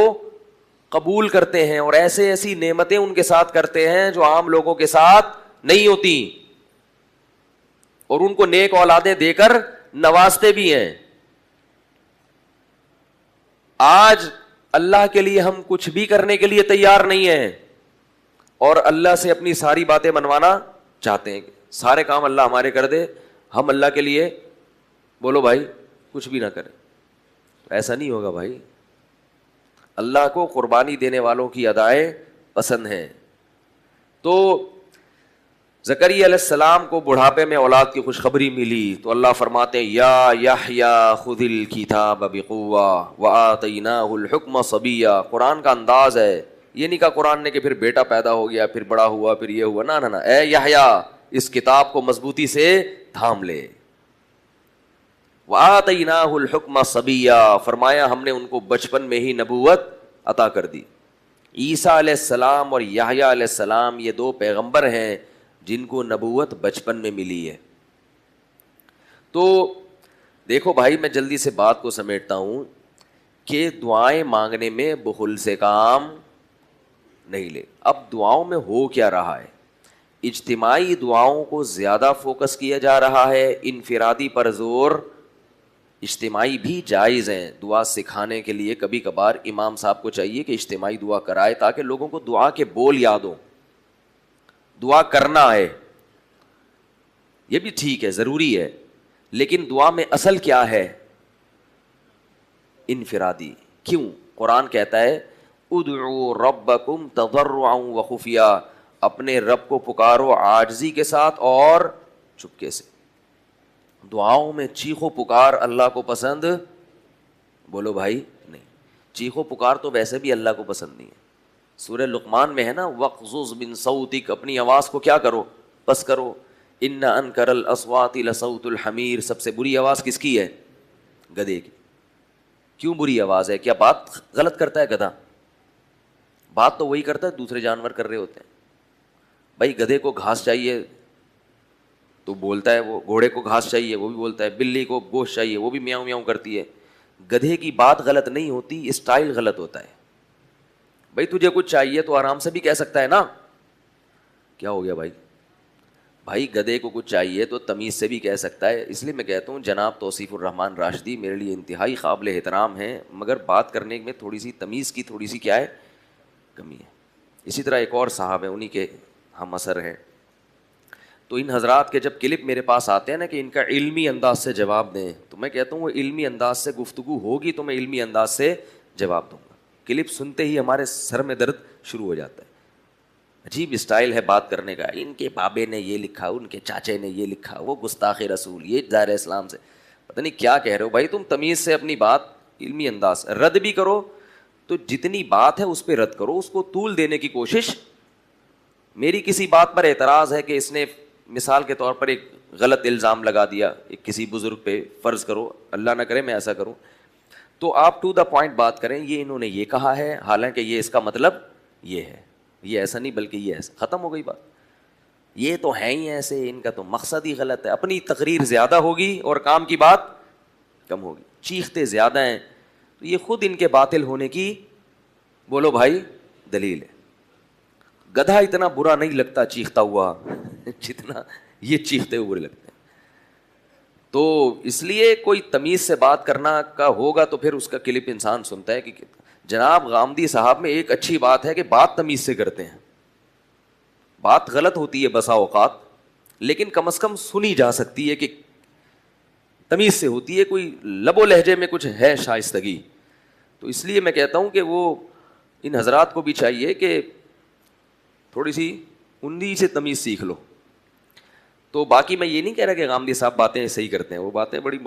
قبول کرتے ہیں اور ایسے ایسی نعمتیں ان کے ساتھ کرتے ہیں جو عام لوگوں کے ساتھ نہیں ہوتی، اور ان کو نیک اولادیں دے کر نوازتے بھی ہیں. آج اللہ کے لیے ہم کچھ بھی کرنے کے لیے تیار نہیں ہیں اور اللہ سے اپنی ساری باتیں منوانا چاہتے ہیں. سارے کام اللہ ہمارے کر دے، ہم اللہ کے لیے بولو بھائی کچھ بھی نہ کریں. ایسا نہیں ہوگا بھائی. اللہ کو قربانی دینے والوں کی ادائیں پسند ہیں. تو زکریا علیہ السلام کو بڑھاپے میں اولاد کی خوشخبری ملی تو اللہ فرماتے ہیں یا یحییٰ خذ الکتاب بقوہ وآتیناہ الحکم صبیا. قرآن کا انداز ہے، یہ نہیں کہا قرآن نے کہ پھر بیٹا پیدا ہو گیا، پھر بڑا ہوا، پھر یہ ہوا. نہ، اے یحییٰ اس کتاب کو مضبوطی سے تھام لے. وآتیناہ الحکم صبیا، فرمایا ہم نے ان کو بچپن میں ہی نبوت عطا کر دی. عیسیٰ علیہ السلام اور یحییٰ علیہ السلام یہ 2 پیغمبر ہیں جن کو نبوت بچپن میں ملی ہے. تو دیکھو بھائی میں جلدی سے بات کو سمیٹتا ہوں کہ دعائیں مانگنے میں بخل سے کام نہیں لے. اب دعاؤں میں ہو کیا رہا ہے؟ اجتماعی دعاؤں کو زیادہ فوکس کیا جا رہا ہے، انفرادی پر زور. اجتماعی بھی جائز ہیں دعا سکھانے کے لیے. کبھی کبھار امام صاحب کو چاہیے کہ اجتماعی دعا کرائے تاکہ لوگوں کو دعا کے بول یاد ہوں. دعا کرنا ہے یہ بھی ٹھیک ہے، ضروری ہے، لیکن دعا میں اصل کیا ہے؟ انفرادی. کیوں؟ قرآن کہتا ہے ادعوا ربکم تضرعا وخفیا، اپنے رب کو پکارو عاجزی کے ساتھ اور چپکے سے. دعاؤں میں چیخو پکار اللہ کو پسند بولو بھائی نہیں. چیخو پکار تو ویسے بھی اللہ کو پسند نہیں ہے. سورہ لقمان میں ہے نا وَاغْضُضْ مِن صَوْتِكَ، اپنی آواز کو کیا کرو؟ پس کرو. اِنَّ أَنْكَرَ الْأَصْوَاتِ لَصَوْتُ الْحَمِيرِ، سب سے بری آواز کس کی ہے؟ گدھے کی. کیوں بری آواز ہے؟ کیا بات غلط کرتا ہے گدھا؟ بات تو وہی کرتا ہے دوسرے جانور کر رہے ہوتے ہیں. بھائی گدھے کو گھاس چاہیے تو بولتا ہے، وہ گھوڑے کو گھاس چاہیے وہ بھی بولتا ہے، بلی کو گوشت چاہیے وہ بھی میاؤں میاؤں کرتی ہے. گدھے کی بات غلط نہیں ہوتی، اسٹائل غلط ہوتا ہے. بھائی تجھے کچھ چاہیے تو آرام سے بھی کہہ سکتا ہے نا. کیا ہو گیا بھائی؟ بھائی گدھے کو کچھ چاہیے تو تمیز سے بھی کہہ سکتا ہے. اس لیے میں کہتا ہوں جناب توصیف الرحمان راشدی میرے لیے انتہائی قابل احترام ہیں، مگر بات کرنے میں تھوڑی سی تمیز کی تھوڑی سی کیا ہے کمی ہے. اسی طرح ایک اور صاحب ہیں، انہی کے ہم اثر ہیں. تو ان حضرات کے جب کلپ میرے پاس آتے ہیں نا کہ ان کا علمی انداز سے جواب دیں، تو میں کہتا ہوں وہ علمی انداز سے گفتگو ہوگی تو میں علمی انداز سے جواب دوں گا. کلپ سنتے ہی ہمارے سر میں درد شروع ہو جاتا ہے. عجیب اسٹائل ہے بات کرنے کا، ان کے بابے نے یہ لکھا، ان کے چاچے نے یہ لکھا، وہ گستاخ رسول، یہ دائرہ اسلام سے پتہ نہیں کیا کہہ رہے ہو. بھائی تم تمیز سے اپنی بات علمی انداز رد بھی کرو تو جتنی بات ہے اس پہ رد کرو، اس کو طول دینے کی کوشش. میری کسی بات پر اعتراض ہے کہ اس نے مثال کے طور پر ایک غلط الزام لگا دیا ایک کسی بزرگ پہ، فرض کرو اللہ نہ کرے میں ایسا کروں، تو آپ ٹو دا پوائنٹ بات کریں. یہ انہوں نے یہ کہا ہے حالانکہ یہ اس کا مطلب یہ ہے، یہ ایسا نہیں بلکہ یہ ایسا، ختم ہو گئی بات. یہ تو ہیں ہی ایسے، ان کا تو مقصد ہی غلط ہے. اپنی تقریر زیادہ ہوگی اور کام کی بات کم ہوگی. چیختے زیادہ ہیں تو یہ خود ان کے باطل ہونے کی بولو بھائی دلیل ہے. گدھا اتنا برا نہیں لگتا چیختا ہوا جتنا یہ چیختے ہوئے برے لگتے ہیں. تو اس لیے کوئی تمیز سے بات کرنا کا ہوگا تو پھر اس کا کلپ انسان سنتا ہے کہ جناب غامدی صاحب میں ایک اچھی بات ہے کہ بات تمیز سے کرتے ہیں. بات غلط ہوتی ہے بسا اوقات، لیکن کم از کم سنی جا سکتی ہے کہ تمیز سے ہوتی ہے، کوئی لب و لہجے میں کچھ ہے شائستگی. تو اس لیے میں کہتا ہوں کہ وہ ان حضرات کو بھی چاہیے کہ تھوڑی سی انہی سے تمیز سیکھ لو. تو باقی میں یہ نہیں کہہ رہا کہ غامدی صاحب باتیں صحیح کرتے ہیں، وہ باتیں بڑی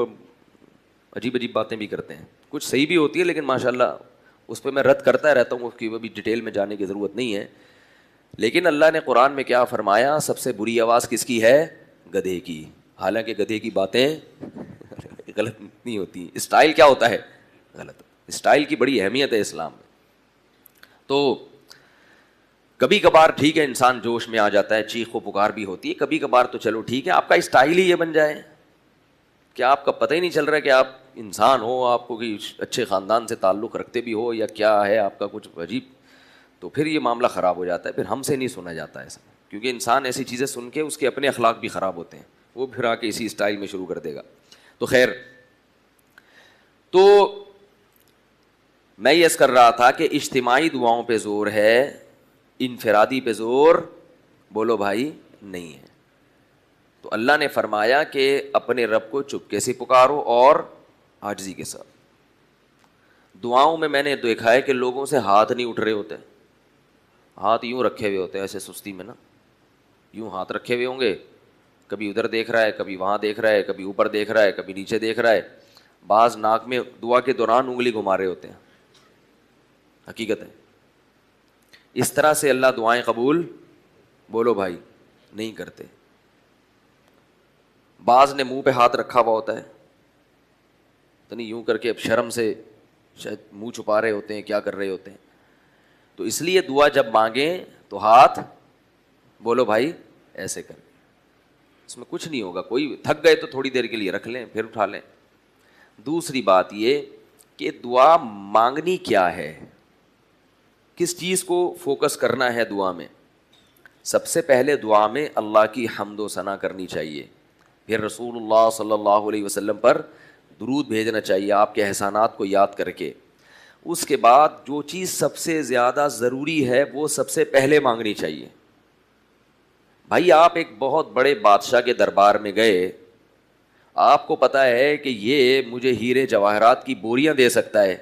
عجیب عجیب باتیں بھی کرتے ہیں، کچھ صحیح بھی ہوتی ہے، لیکن ماشاءاللہ اس پہ میں رد کرتا رہتا ہوں، اس کی بھی ڈیٹیل میں جانے کی ضرورت نہیں ہے. لیکن اللہ نے قرآن میں کیا فرمایا؟ سب سے بری آواز کس کی ہے؟ گدھے کی. حالانکہ گدھے کی باتیں غلط نہیں ہوتی. اسٹائل کیا ہوتا ہے؟ غلط. اسٹائل کی بڑی اہمیت ہے اسلام میں. تو کبھی کبھار ٹھیک ہے انسان جوش میں آ جاتا ہے، چیخ و پکار بھی ہوتی ہے کبھی کبھار، تو چلو ٹھیک ہے. آپ کا اسٹائل ہی یہ بن جائے کہ آپ کا پتہ ہی نہیں چل رہا ہے کہ آپ انسان ہو، آپ کو کوئی اچھے خاندان سے تعلق رکھتے بھی ہو یا کیا ہے آپ کا کچھ عجیب، تو پھر یہ معاملہ خراب ہو جاتا ہے. پھر ہم سے نہیں سنا جاتا ایسا، کیونکہ انسان ایسی چیزیں سن کے اس کے اپنے اخلاق بھی خراب ہوتے ہیں، وہ پھر آ کے اسی اسٹائل میں شروع کر دے گا. تو خیر، تو میں یہ عرض کر رہا تھا کہ اجتماعی دعاؤں پہ زور ہے، انفرادی پہ زور بولو بھائی نہیں ہے. تو اللہ نے فرمایا کہ اپنے رب کو چپکے سے پکارو اور عاجزی کے ساتھ. دعاؤں میں نے دیکھا ہے کہ لوگوں سے ہاتھ نہیں اٹھ رہے ہوتے، ہاتھ یوں رکھے ہوئے ہوتے ہیں ایسے سستی میں نا، یوں ہاتھ رکھے ہوئے ہوں گے، کبھی ادھر دیکھ رہا ہے، کبھی وہاں دیکھ رہا ہے، کبھی اوپر دیکھ رہا ہے، کبھی نیچے دیکھ رہا ہے. بعض ناک میں دعا کے دوران انگلی گھما رہے ہوتے ہیں. حقیقت ہے اس طرح سے اللہ دعائیں قبول بولو بھائی نہیں کرتے. بعض نے منہ پہ ہاتھ رکھا ہوا ہوتا ہے، تو نہیں یوں کر کے اب شرم سے شاید منہ چھپا رہے ہوتے ہیں، کیا کر رہے ہوتے ہیں. تو اس لیے دعا جب مانگیں تو ہاتھ بولو بھائی ایسے کر، اس میں کچھ نہیں ہوگا. کوئی تھک گئے تو تھوڑی دیر کے لیے رکھ لیں پھر اٹھا لیں. دوسری بات یہ کہ دعا مانگنی کیا ہے، کس چیز کو فوکس کرنا ہے دعا میں. سب سے پہلے دعا میں اللہ کی حمد و ثنا کرنی چاہیے، پھر رسول اللہ صلی اللہ علیہ وسلم پر درود بھیجنا چاہیے آپ کے احسانات کو یاد کر کے. اس کے بعد جو چیز سب سے زیادہ ضروری ہے وہ سب سے پہلے مانگنی چاہیے. بھائی آپ ایک بہت بڑے بادشاہ کے دربار میں گئے، آپ کو پتہ ہے کہ یہ مجھے ہیرے جواہرات کی بوریاں دے سکتا ہے،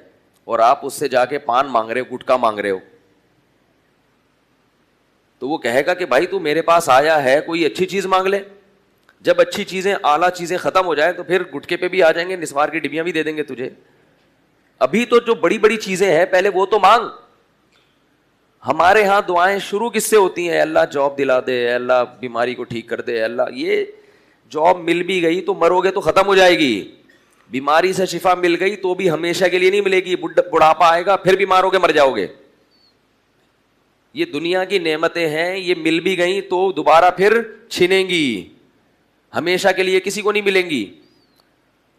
اور آپ اس سے جا کے پان مانگ رہے ہو، گٹکا مانگ رہے ہو، تو وہ کہے گا کہ بھائی تو میرے پاس آیا ہے کوئی اچھی چیز مانگ لے. جب اچھی چیزیں اعلیٰ چیزیں ختم ہو جائیں تو پھر گٹکے پہ بھی آ جائیں گے, نسوار کی ڈبیاں بھی دے دیں گے تجھے. ابھی تو جو بڑی بڑی چیزیں ہیں پہلے وہ تو مانگ. ہمارے ہاں دعائیں شروع کس سے ہوتی ہیں؟ اللہ جاب دلا دے, اللہ بیماری کو ٹھیک کر دے, اللہ. یہ جاب مل بھی گئی تو مرو گے تو ختم ہو جائے گی. بیماری سے شفا مل گئی تو بھی ہمیشہ کے لیے نہیں ملے گی, بڑھاپا آئے گا پھر بیمار ہو کے مر جاؤ گے. یہ دنیا کی نعمتیں ہیں, یہ مل بھی گئیں تو دوبارہ پھر چھنیں گی, ہمیشہ کے لیے کسی کو نہیں ملیں گی.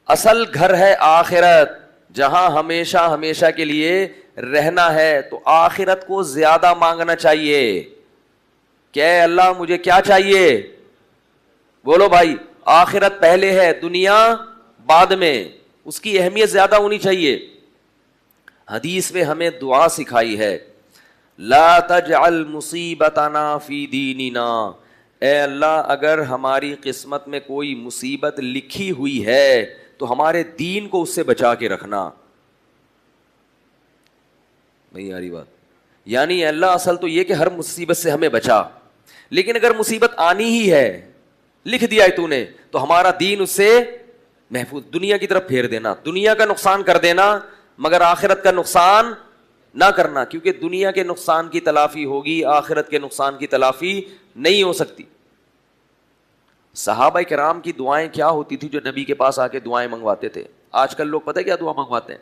اصل گھر ہے آخرت, جہاں ہمیشہ ہمیشہ کے لیے رہنا ہے. تو آخرت کو زیادہ مانگنا چاہیے کہ اے اللہ مجھے کیا چاہیے, بولو بھائی. آخرت پہلے ہے, دنیا بعد میں, اس کی اہمیت زیادہ ہونی چاہیے. حدیث میں ہمیں دعا سکھائی ہے, لا تجعل مصیبتنا فی دیننا, اے اللہ اگر ہماری قسمت میں کوئی مصیبت لکھی ہوئی ہے تو ہمارے دین کو اس سے بچا کے رکھنا. نہیں یاری بات, یعنی اللہ اصل تو یہ کہ ہر مصیبت سے ہمیں بچا, لیکن اگر مصیبت آنی ہی ہے, لکھ دیا ہے تو نے, تو ہمارا دین اس سے محفوظ. دنیا کی طرف پھیر دینا, دنیا کا نقصان کر دینا مگر آخرت کا نقصان نہ کرنا, کیونکہ دنیا کے نقصان کی تلافی ہوگی, آخرت کے نقصان کی تلافی نہیں ہو سکتی. صحابہ کرام کی دعائیں کیا ہوتی تھی جو نبی کے پاس آ کے دعائیں منگواتے تھے؟ آج کل لوگ پتہ ہے کیا دعا منگواتے ہیں؟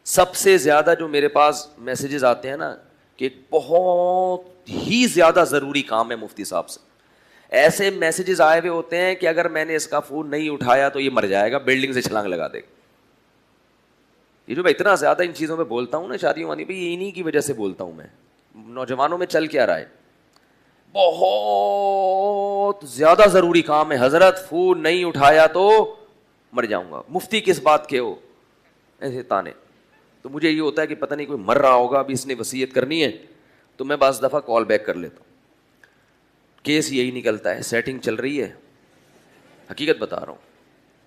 سب سے زیادہ جو میرے پاس میسیجز آتے ہیں نا کہ بہت ہی زیادہ ضروری کام ہے مفتی صاحب سے, ایسے میسیجز آئے ہوئے ہوتے ہیں کہ اگر میں نے اس کا فون نہیں اٹھایا تو یہ مر جائے گا, بلڈنگ سے چھلانگ لگا دے گا. یہ جو میں اتنا زیادہ ان چیزوں پہ بولتا ہوں نا شادیوں وانی پہ, یہ انہی کی وجہ سے بولتا ہوں. میں نوجوانوں میں چل کیا رہا ہے, بہت زیادہ ضروری کام ہے حضرت, فون نہیں اٹھایا تو مر جاؤں گا. مفتی کس بات کے ہو, ایسے تانے. تو مجھے یہ ہوتا ہے کہ پتہ نہیں کوئی مر رہا ہوگا, ابھی اس نے وصیت کرنی ہے, تو میں بعض دفعہ کال بیک کر لیتا ہوں. کیس یہی نکلتا ہے, سیٹنگ چل رہی ہے. حقیقت بتا رہا ہوں,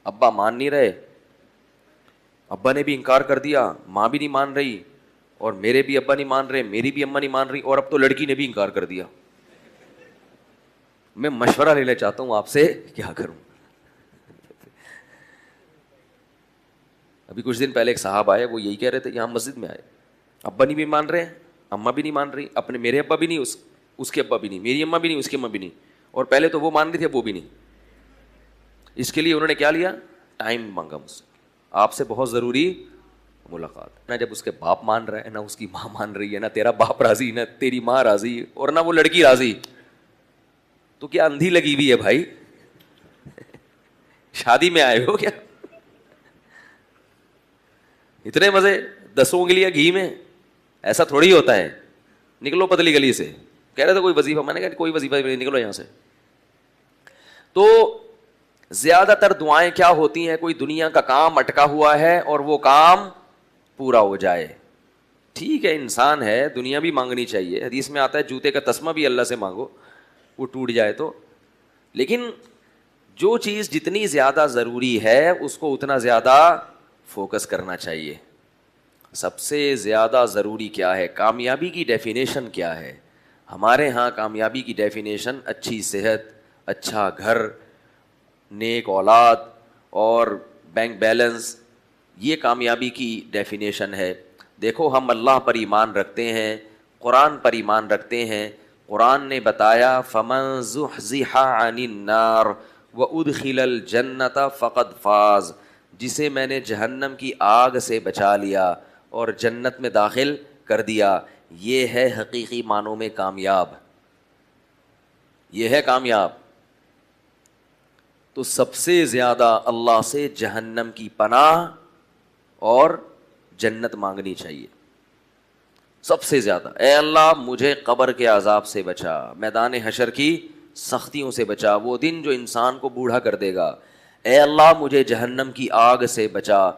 ابا مان نہیں رہے, ابا نے بھی انکار کر دیا, ماں بھی نہیں مان رہی, اور میرے بھی ابا نہیں مان رہے, میری بھی اماں نہیں مان رہی, اور اب تو لڑکی نے بھی انکار کر دیا. میں مشورہ لینا چاہتا ہوں آپ سے, کیا کروں. ابھی کچھ دن پہلے ایک صاحب آئے, وہ یہی کہہ رہے تھے کہ ہم مسجد میں آئے, ابا نہیں بھی مان رہے, اماں بھی نہیں مان رہی, اپنے میرے ابا بھی نہیں, اس کے ابا بھی نہیں, میری اماں بھی نہیں, اس کی اماں بھی نہیں, اور پہلے تو وہ مان رہی تھی اب وہ بھی نہیں. اس کے لیے انہوں نے کیا لیا, ٹائم مانگا مجھ سے, آپ سے بہت ضروری ملاقات. نہ جب اس کے باپ مان رہا ہے, نہ اس کی ماں مان رہی ہے, نہ تیرا باپ راضی, نہ تیری ماں راضی, اور نہ وہ لڑکی راضی, تو کیا اندھی لگی ہوئی ہے بھائی؟ شادی میں آئے ہو کیا؟ اتنے مزے 10 انگلیاں گھی میں, ایسا تھوڑی ہوتا ہے. نکلو پتلی گلی سے. کہہ رہے تھے کوئی وظیفہ, میں نے کہا کوئی وظیفہ نہیں, نکلو یہاں سے. تو زیادہ تر دعائیں کیا ہوتی ہیں, کوئی دنیا کا کام اٹکا ہوا ہے اور وہ کام پورا ہو جائے. ٹھیک ہے, انسان ہے, دنیا بھی مانگنی چاہیے. حدیث میں آتا ہے جوتے کا تسمہ بھی اللہ سے مانگو, وہ ٹوٹ جائے تو. لیکن جو چیز جتنی زیادہ ضروری ہے اس کو اتنا زیادہ فوکس کرنا چاہیے. سب سے زیادہ ضروری کیا ہے, کامیابی کی ڈیفینیشن کیا ہے؟ ہمارے ہاں کامیابی کی ڈیفینیشن اچھی صحت, اچھا گھر, نیک اولاد اور بینک بیلنس, یہ کامیابی کی ڈیفینیشن ہے. دیکھو ہم اللہ پر ایمان رکھتے ہیں, قرآن پر ایمان رکھتے ہیں. قرآن نے بتایا فمن زحزح عن النار وادخل الجنۃ فقد فاز, جسے میں نے جہنم کی آگ سے بچا لیا اور جنت میں داخل کر دیا, یہ ہے حقیقی معنوں میں کامیاب, یہ ہے کامیاب. تو سب سے زیادہ اللہ سے جہنم کی پناہ اور جنت مانگنی چاہیے. سب سے زیادہ, اے اللہ مجھے قبر کے عذاب سے بچا, میدان حشر کی سختیوں سے بچا, وہ دن جو انسان کو بوڑھا کر دے گا. اے اللہ مجھے جہنم کی آگ سے بچا.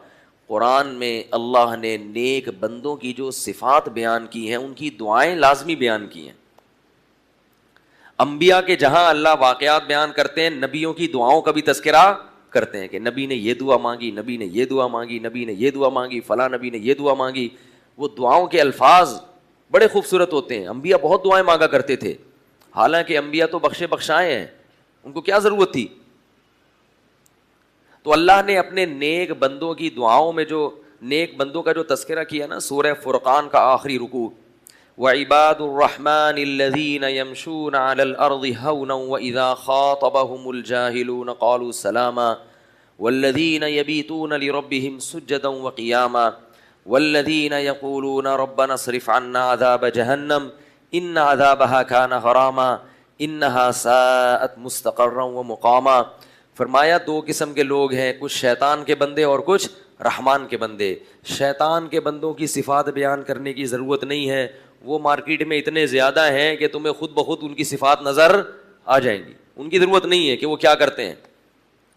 قرآن میں اللہ نے نیک بندوں کی جو صفات بیان کی ہیں ان کی دعائیں لازمی بیان کی ہیں. انبیاء کے جہاں اللہ واقعات بیان کرتے ہیں, نبیوں کی دعاؤں کا بھی تذکرہ کرتے ہیں کہ نبی نے یہ دعا مانگی, نبی نے یہ دعا مانگی, نبی نے یہ دعا مانگی, فلاں نبی نے یہ دعا مانگی. وہ دعاؤں کے الفاظ بڑے خوبصورت ہوتے ہیں. انبیاء بہت دعائیں مانگا کرتے تھے, حالانکہ انبیاء تو بخشے بخشائے ہیں, ان کو کیا ضرورت تھی؟ تو اللہ نے اپنے نیک بندوں کی دعاؤں میں جو نیک بندوں کا جو تذکرہ کیا نا سورہ فرقان کا آخری رکوع، وعباد الرحمن الذین یمشون علی الارض ہونا واذا خاطبهم الجاہلون قالوا سلاما والذین یبیتون لربهم سجدا وقیاما والذین یقولون ربنا اصرف عنا عذاب جہنم ان عذابها کان غراما انہا ساءت مستقرا ومقاما۔ فرمایا دو قسم کے لوگ ہیں، کچھ شیطان کے بندے اور کچھ رحمان کے بندے۔ شیطان کے بندوں کی صفات بیان کرنے کی ضرورت نہیں ہے، وہ مارکیٹ میں اتنے زیادہ ہیں کہ تمہیں خود بخود ان کی صفات نظر آ جائیں گی، ان کی ضرورت نہیں ہے کہ وہ کیا کرتے ہیں۔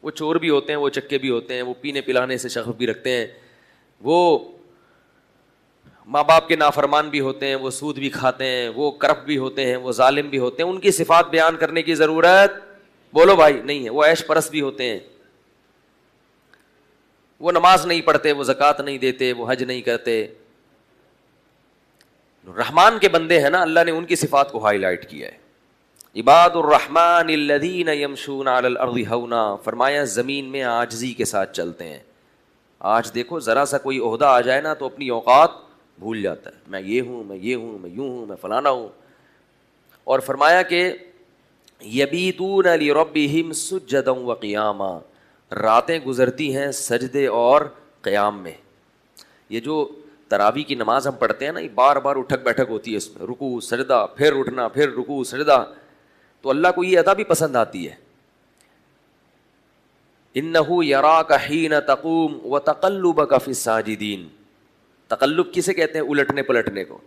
وہ چور بھی ہوتے ہیں، وہ چکے بھی ہوتے ہیں، وہ پینے پلانے سے شغف بھی رکھتے ہیں، وہ ماں باپ کے نافرمان بھی ہوتے ہیں، وہ سود بھی کھاتے ہیں، وہ کرپٹ بھی ہوتے ہیں، وہ ظالم بھی ہوتے ہیں۔ ان کی صفات بیان کرنے کی ضرورت بولو بھائی نہیں ہے۔ وہ عیش پرست بھی ہوتے ہیں، وہ نماز نہیں پڑھتے، وہ زکوٰۃ نہیں دیتے، وہ حج نہیں کرتے۔ رحمان کے بندے ہیں نا، اللہ نے ان کی صفات کو ہائی لائٹ کیا ہے۔ عباد الرحمن الذین یمشون علی الارض ہونا، فرمایا زمین میں عاجزی کے ساتھ چلتے ہیں۔ آج دیکھو ذرا سا کوئی عہدہ آ جائے نا تو اپنی اوقات بھول جاتا ہے، میں یہ ہوں، میں یہ ہوں، میں یوں ہوں، میں فلانا ہوں۔ اور فرمایا کہ یبیتون لربہم سجدا وقیاما، راتیں گزرتی ہیں سجدے اور قیام میں۔ یہ جو تراویح کی نماز ہم پڑھتے ہیں نا، یہ بار بار اٹھک بیٹھک ہوتی ہے، اس میں رکوع سجدہ پھر اٹھنا پھر رکوع سجدہ، تو اللہ کو یہ ادا بھی پسند آتی ہے۔ انہ یراک حین تقوم وتقلبک فی الساجدین۔ تقلب کسے کہتے ہیں؟ الٹنے پلٹنے کو۔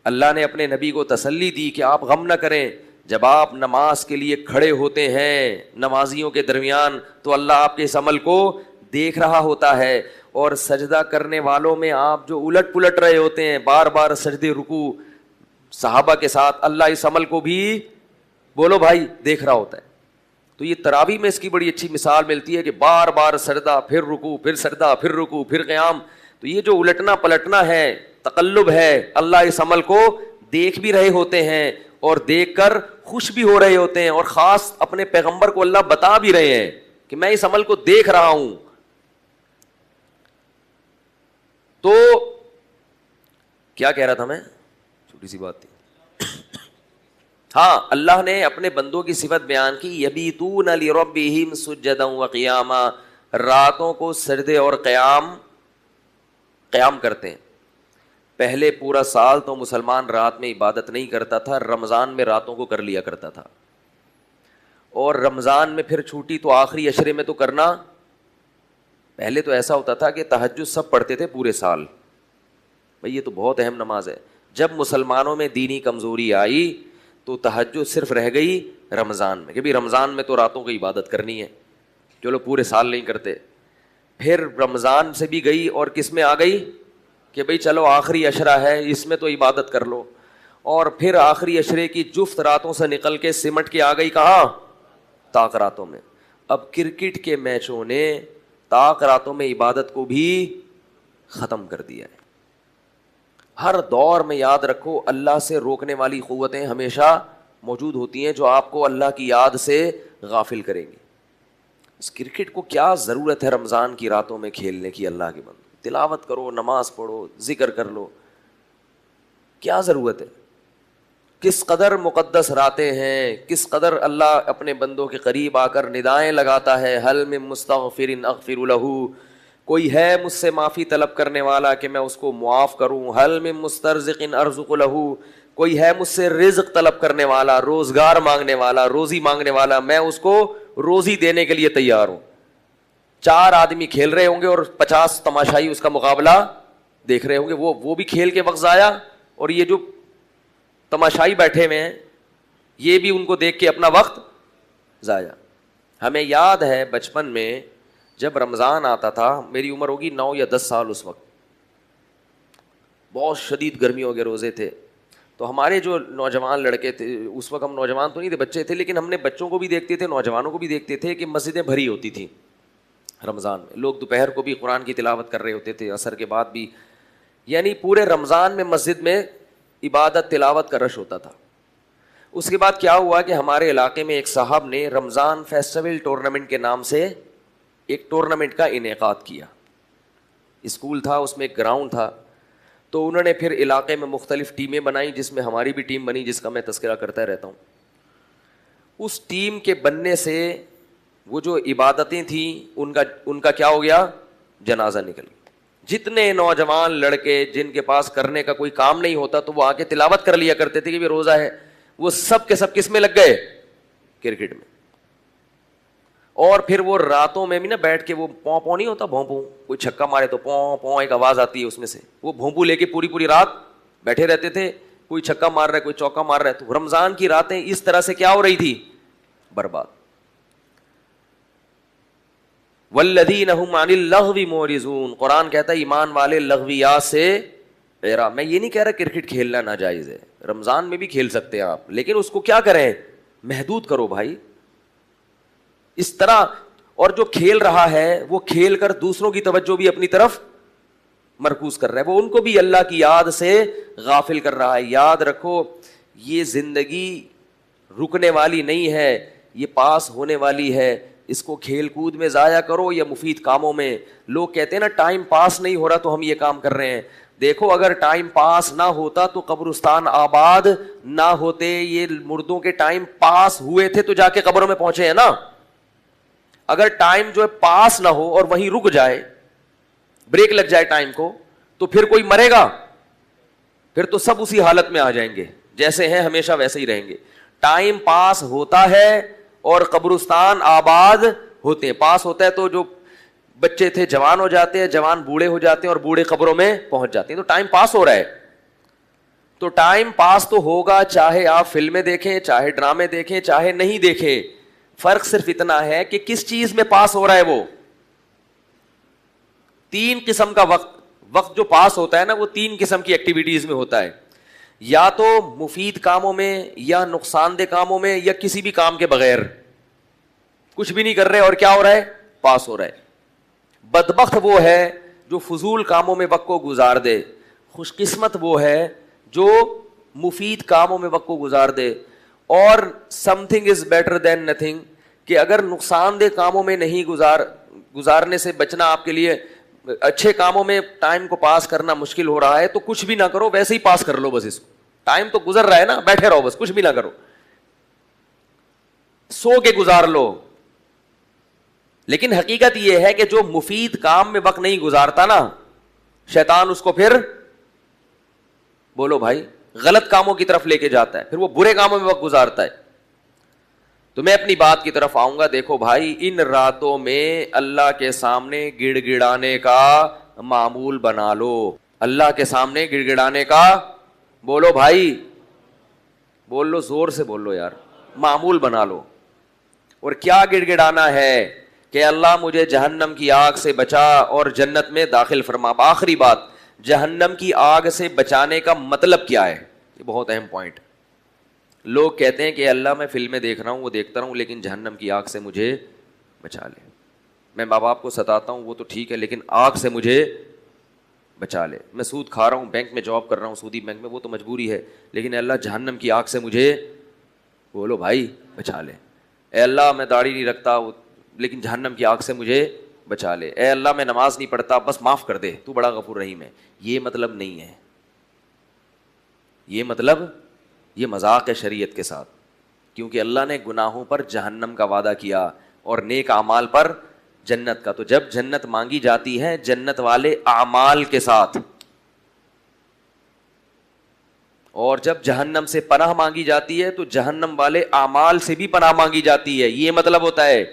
اللہ نے اپنے نبی کو تسلی دی کہ آپ غم نہ کریں، جب آپ نماز کے لیے کھڑے ہوتے ہیں نمازیوں کے درمیان تو اللہ آپ کے اس عمل کو دیکھ رہا ہوتا ہے، اور سجدہ کرنے والوں میں آپ جو الٹ پلٹ رہے ہوتے ہیں بار بار سجدے رکوع صحابہ کے ساتھ، اللہ اس عمل کو بھی بولو بھائی دیکھ رہا ہوتا ہے۔ تو یہ تراویح میں اس کی بڑی اچھی مثال ملتی ہے کہ بار بار سجدہ پھر رکوع پھر سجدہ پھر رکوع پھر قیام۔ تو یہ جو الٹنا پلٹنا ہے، تقلب ہے، اللہ اس عمل کو دیکھ بھی رہے ہوتے ہیں اور دیکھ کر خوش بھی ہو رہے ہوتے ہیں، اور خاص اپنے پیغمبر کو اللہ بتا بھی رہے ہیں کہ میں اس عمل کو دیکھ رہا ہوں۔ تو کیا کہہ رہا تھا میں؟ چھوٹی سی بات تھی۔ ہاں، اللہ نے اپنے بندوں کی صفت بیان کی، یبیتون لربہم سجدا وقیاما، راتوں کو سجدے اور قیام کرتے ہیں۔ پہلے پورا سال تو مسلمان رات میں عبادت نہیں کرتا تھا، رمضان میں راتوں کو کر لیا کرتا تھا، اور رمضان میں پھر چھوٹی تو آخری عشرے میں تو کرنا۔ پہلے تو ایسا ہوتا تھا کہ تہجد سب پڑھتے تھے پورے سال، بھئی یہ تو بہت اہم نماز ہے۔ جب مسلمانوں میں دینی کمزوری آئی تو تہجد صرف رہ گئی رمضان میں، کہ بھی رمضان میں تو راتوں کی عبادت کرنی ہے، چلو پورے سال نہیں کرتے۔ پھر رمضان سے بھی گئی اور کس میں آ گئی کہ بھئی چلو آخری عشرہ ہے اس میں تو عبادت کر لو، اور پھر آخری عشرے کی جفت راتوں سے نکل کے سمٹ کے آ گئی کہاں؟ طاق راتوں میں۔ اب کرکٹ کے میچوں نے طاق راتوں میں عبادت کو بھی ختم کر دیا ہے۔ ہر دور میں یاد رکھو اللہ سے روکنے والی قوتیں ہمیشہ موجود ہوتی ہیں جو آپ کو اللہ کی یاد سے غافل کریں گی۔ اس کرکٹ کو کیا ضرورت ہے رمضان کی راتوں میں کھیلنے کی؟ اللہ کے بندو تلاوت کرو، نماز پڑھو، ذکر کر لو، کیا ضرورت ہے؟ کس قدر مقدس راتیں ہیں، کس قدر اللہ اپنے بندوں کے قریب آ کر ندائیں لگاتا ہے، حل من مستغفر اغفر لہ، کوئی ہے مجھ سے معافی طلب کرنے والا کہ میں اس کو معاف کروں، حل من مسترزق ارزق لہ، کوئی ہے مجھ سے رزق طلب کرنے والا، روزگار مانگنے والا، روزی مانگنے والا، میں اس کو روزی دینے کے لیے تیار ہوں۔ 4 آدمی کھیل رہے ہوں گے اور 50 تماشائی اس کا مقابلہ دیکھ رہے ہوں گے، وہ بھی کھیل کے وقت ضائع، اور یہ جو تماشائی بیٹھے ہوئے ہیں یہ بھی ان کو دیکھ کے اپنا وقت ضائع۔ ہمیں یاد ہے بچپن میں جب رمضان آتا تھا، میری عمر ہوگی 9 یا 10 سال، اس وقت بہت شدید گرمیوں کے روزے تھے، تو ہمارے جو نوجوان لڑکے تھے، اس وقت ہم نوجوان تو نہیں تھے، بچے تھے، لیکن ہم نے بچوں کو بھی دیکھتے تھے، نوجوانوں کو بھی دیکھتے تھے کہ مسجدیں بھری ہوتی تھیں رمضان میں، لوگ دوپہر کو بھی قرآن کی تلاوت کر رہے ہوتے تھے، عصر کے بعد بھی، یعنی پورے رمضان میں مسجد میں عبادت تلاوت کا رش ہوتا تھا۔ اس کے بعد کیا ہوا کہ ہمارے علاقے میں ایک صاحب نے رمضان فیسٹیول ٹورنامنٹ کے نام سے ایک ٹورنامنٹ کا انعقاد کیا. اسکول تھا, اس میں ایک گراؤنڈ تھا, تو انہوں نے پھر علاقے میں مختلف ٹیمیں بنائیں, جس میں ہماری بھی ٹیم بنی جس کا میں تذکرہ کرتا رہتا ہوں. اس ٹیم کے بننے سے وہ جو عبادتیں تھیں ان کا کیا ہو گیا, جنازہ نکل گیا. جتنے نوجوان لڑکے جن کے پاس کرنے کا کوئی کام نہیں ہوتا تو وہ آ کے تلاوت کر لیا کرتے تھے کہ روزہ ہے, وہ سب کے سب کس میں لگ گئے, کرکٹ میں. اور پھر وہ راتوں میں بھی نا بیٹھ کے وہ پوں نہیں ہوتا, بھونپوں, کوئی چھکا مارے تو پوں ایک آواز آتی ہے اس میں سے, وہ بھونپو لے کے پوری رات بیٹھے رہتے تھے. کوئی چھکا مار رہا ہے, کوئی چوکا مار رہا ہے. تو رمضان کی راتیں اس طرح سے کیا ہو رہی تھی, برباد. والذین هم عن اللغو معرضون, قرآن کہتا ہے ایمان والے لغویات سے اعراض. میں یہ نہیں کہہ رہا کرکٹ کھیلنا ناجائز ہے, رمضان میں بھی کھیل سکتے ہیں آپ, لیکن اس کو کیا کریں, محدود کرو بھائی. اس طرح, اور جو کھیل رہا ہے وہ کھیل کر دوسروں کی توجہ بھی اپنی طرف مرکوز کر رہا ہے, وہ ان کو بھی اللہ کی یاد سے غافل کر رہا ہے. یاد رکھو یہ زندگی رکنے والی نہیں ہے, یہ پاس ہونے والی ہے. اس کو کھیل کود میں ضائع کرو یا مفید کاموں میں. لوگ کہتے ہیں نا ٹائم پاس نہیں ہو رہا تو ہم یہ کام کر رہے ہیں. دیکھو اگر ٹائم پاس نہ ہوتا تو قبرستان آباد نہ ہوتے, یہ مردوں کے ٹائم پاس ہوئے تھے تو جا کے قبروں میں پہنچے ہیں نا. اگر ٹائم جو ہے پاس نہ ہو اور وہیں رک جائے, بریک لگ جائے ٹائم کو, تو پھر کوئی مرے گا, پھر تو سب اسی حالت میں آ جائیں گے, جیسے ہیں ہمیشہ ویسے ہی رہیں گے. ٹائم پاس ہوتا ہے اور قبرستان آباد ہوتے ہیں. پاس ہوتا ہے تو جو بچے تھے جوان ہو جاتے ہیں, جوان بوڑھے ہو جاتے ہیں, اور بوڑھے قبروں میں پہنچ جاتے ہیں. تو ٹائم پاس ہو رہا ہے. تو ٹائم پاس تو ہوگا چاہے آپ فلمیں دیکھیں, چاہے ڈرامے دیکھیں, چاہے نہیں دیکھیں. فرق صرف اتنا ہے کہ کس چیز میں پاس ہو رہا ہے. وہ 3 قسم کا وقت جو پاس ہوتا ہے نا, وہ 3 قسم کی ایکٹیویٹیز میں ہوتا ہے. یا تو مفید کاموں میں, یا نقصان دہ کاموں میں, یا کسی بھی کام کے بغیر کچھ بھی نہیں کر رہے اور کیا ہو رہا ہے, پاس ہو رہا ہے. بدبخت وہ ہے جو فضول کاموں میں وقت کو گزار دے, خوش قسمت وہ ہے جو مفید کاموں میں وقت کو گزار دے. اور some thing is better than nothing, کہ اگر نقصان دہ کاموں میں نہیں گزارنے سے بچنا آپ کے لیے, اچھے کاموں میں ٹائم کو پاس کرنا مشکل ہو رہا ہے, تو کچھ بھی نہ کرو, ویسے ہی پاس کر لو بس. اس کو ٹائم تو گزر رہا ہے نا, بیٹھے رہو بس, کچھ بھی نہ کرو, سو کے گزار لو. لیکن حقیقت یہ ہے کہ جو مفید کام میں وقت نہیں گزارتا نا, شیطان اس کو پھر بولو بھائی غلط کاموں کی طرف لے کے جاتا ہے, پھر وہ برے کاموں میں وقت گزارتا ہے. تو میں اپنی بات کی طرف آؤں گا. دیکھو بھائی, ان راتوں میں اللہ کے سامنے گڑ گڑانے کا معمول بنا لو. اللہ کے سامنے گڑ گڑانے کا, بولو بھائی, بول لو, زور سے بول لو یار, معمول بنا لو. اور کیا گڑ گڑانا ہے کہ اللہ مجھے جہنم کی آگ سے بچا اور جنت میں داخل فرما. آخری بات, جہنم کی آگ سے بچانے کا مطلب کیا ہے, یہ بہت اہم پوائنٹ. لوگ کہتے ہیں کہ اللہ میں فلمیں دیکھ رہا ہوں, وہ دیکھتا رہوں, لیکن جہنم کی آگ سے مجھے بچا لے. میں ماں باپ کو ستاتا ہوں, وہ تو ٹھیک ہے, لیکن آگ سے مجھے بچا لے. میں سود کھا رہا ہوں, بینک میں جاب کر رہا ہوں, سودی بینک میں, وہ تو مجبوری ہے, لیکن اے اللہ جہنم کی آگ سے مجھے, بولو بھائی, بچا لے. اے اللہ میں داڑھی نہیں رکھتا لیکن جہنم کی آگ سے مجھے بچا لے. اے اللہ میں نماز نہیں پڑھتا, بس معاف کر دے, تو بڑا غفور رحیم ہے. یہ مطلب نہیں ہے, یہ مطلب, یہ مذاق ہے شریعت کے ساتھ. کیونکہ اللہ نے گناہوں پر جہنم کا وعدہ کیا اور نیک اعمال پر جنت کا. تو جب جنت مانگی جاتی ہے جنت والے اعمال کے ساتھ, اور جب جہنم سے پناہ مانگی جاتی ہے تو جہنم والے اعمال سے بھی پناہ مانگی جاتی ہے. یہ مطلب ہوتا ہے.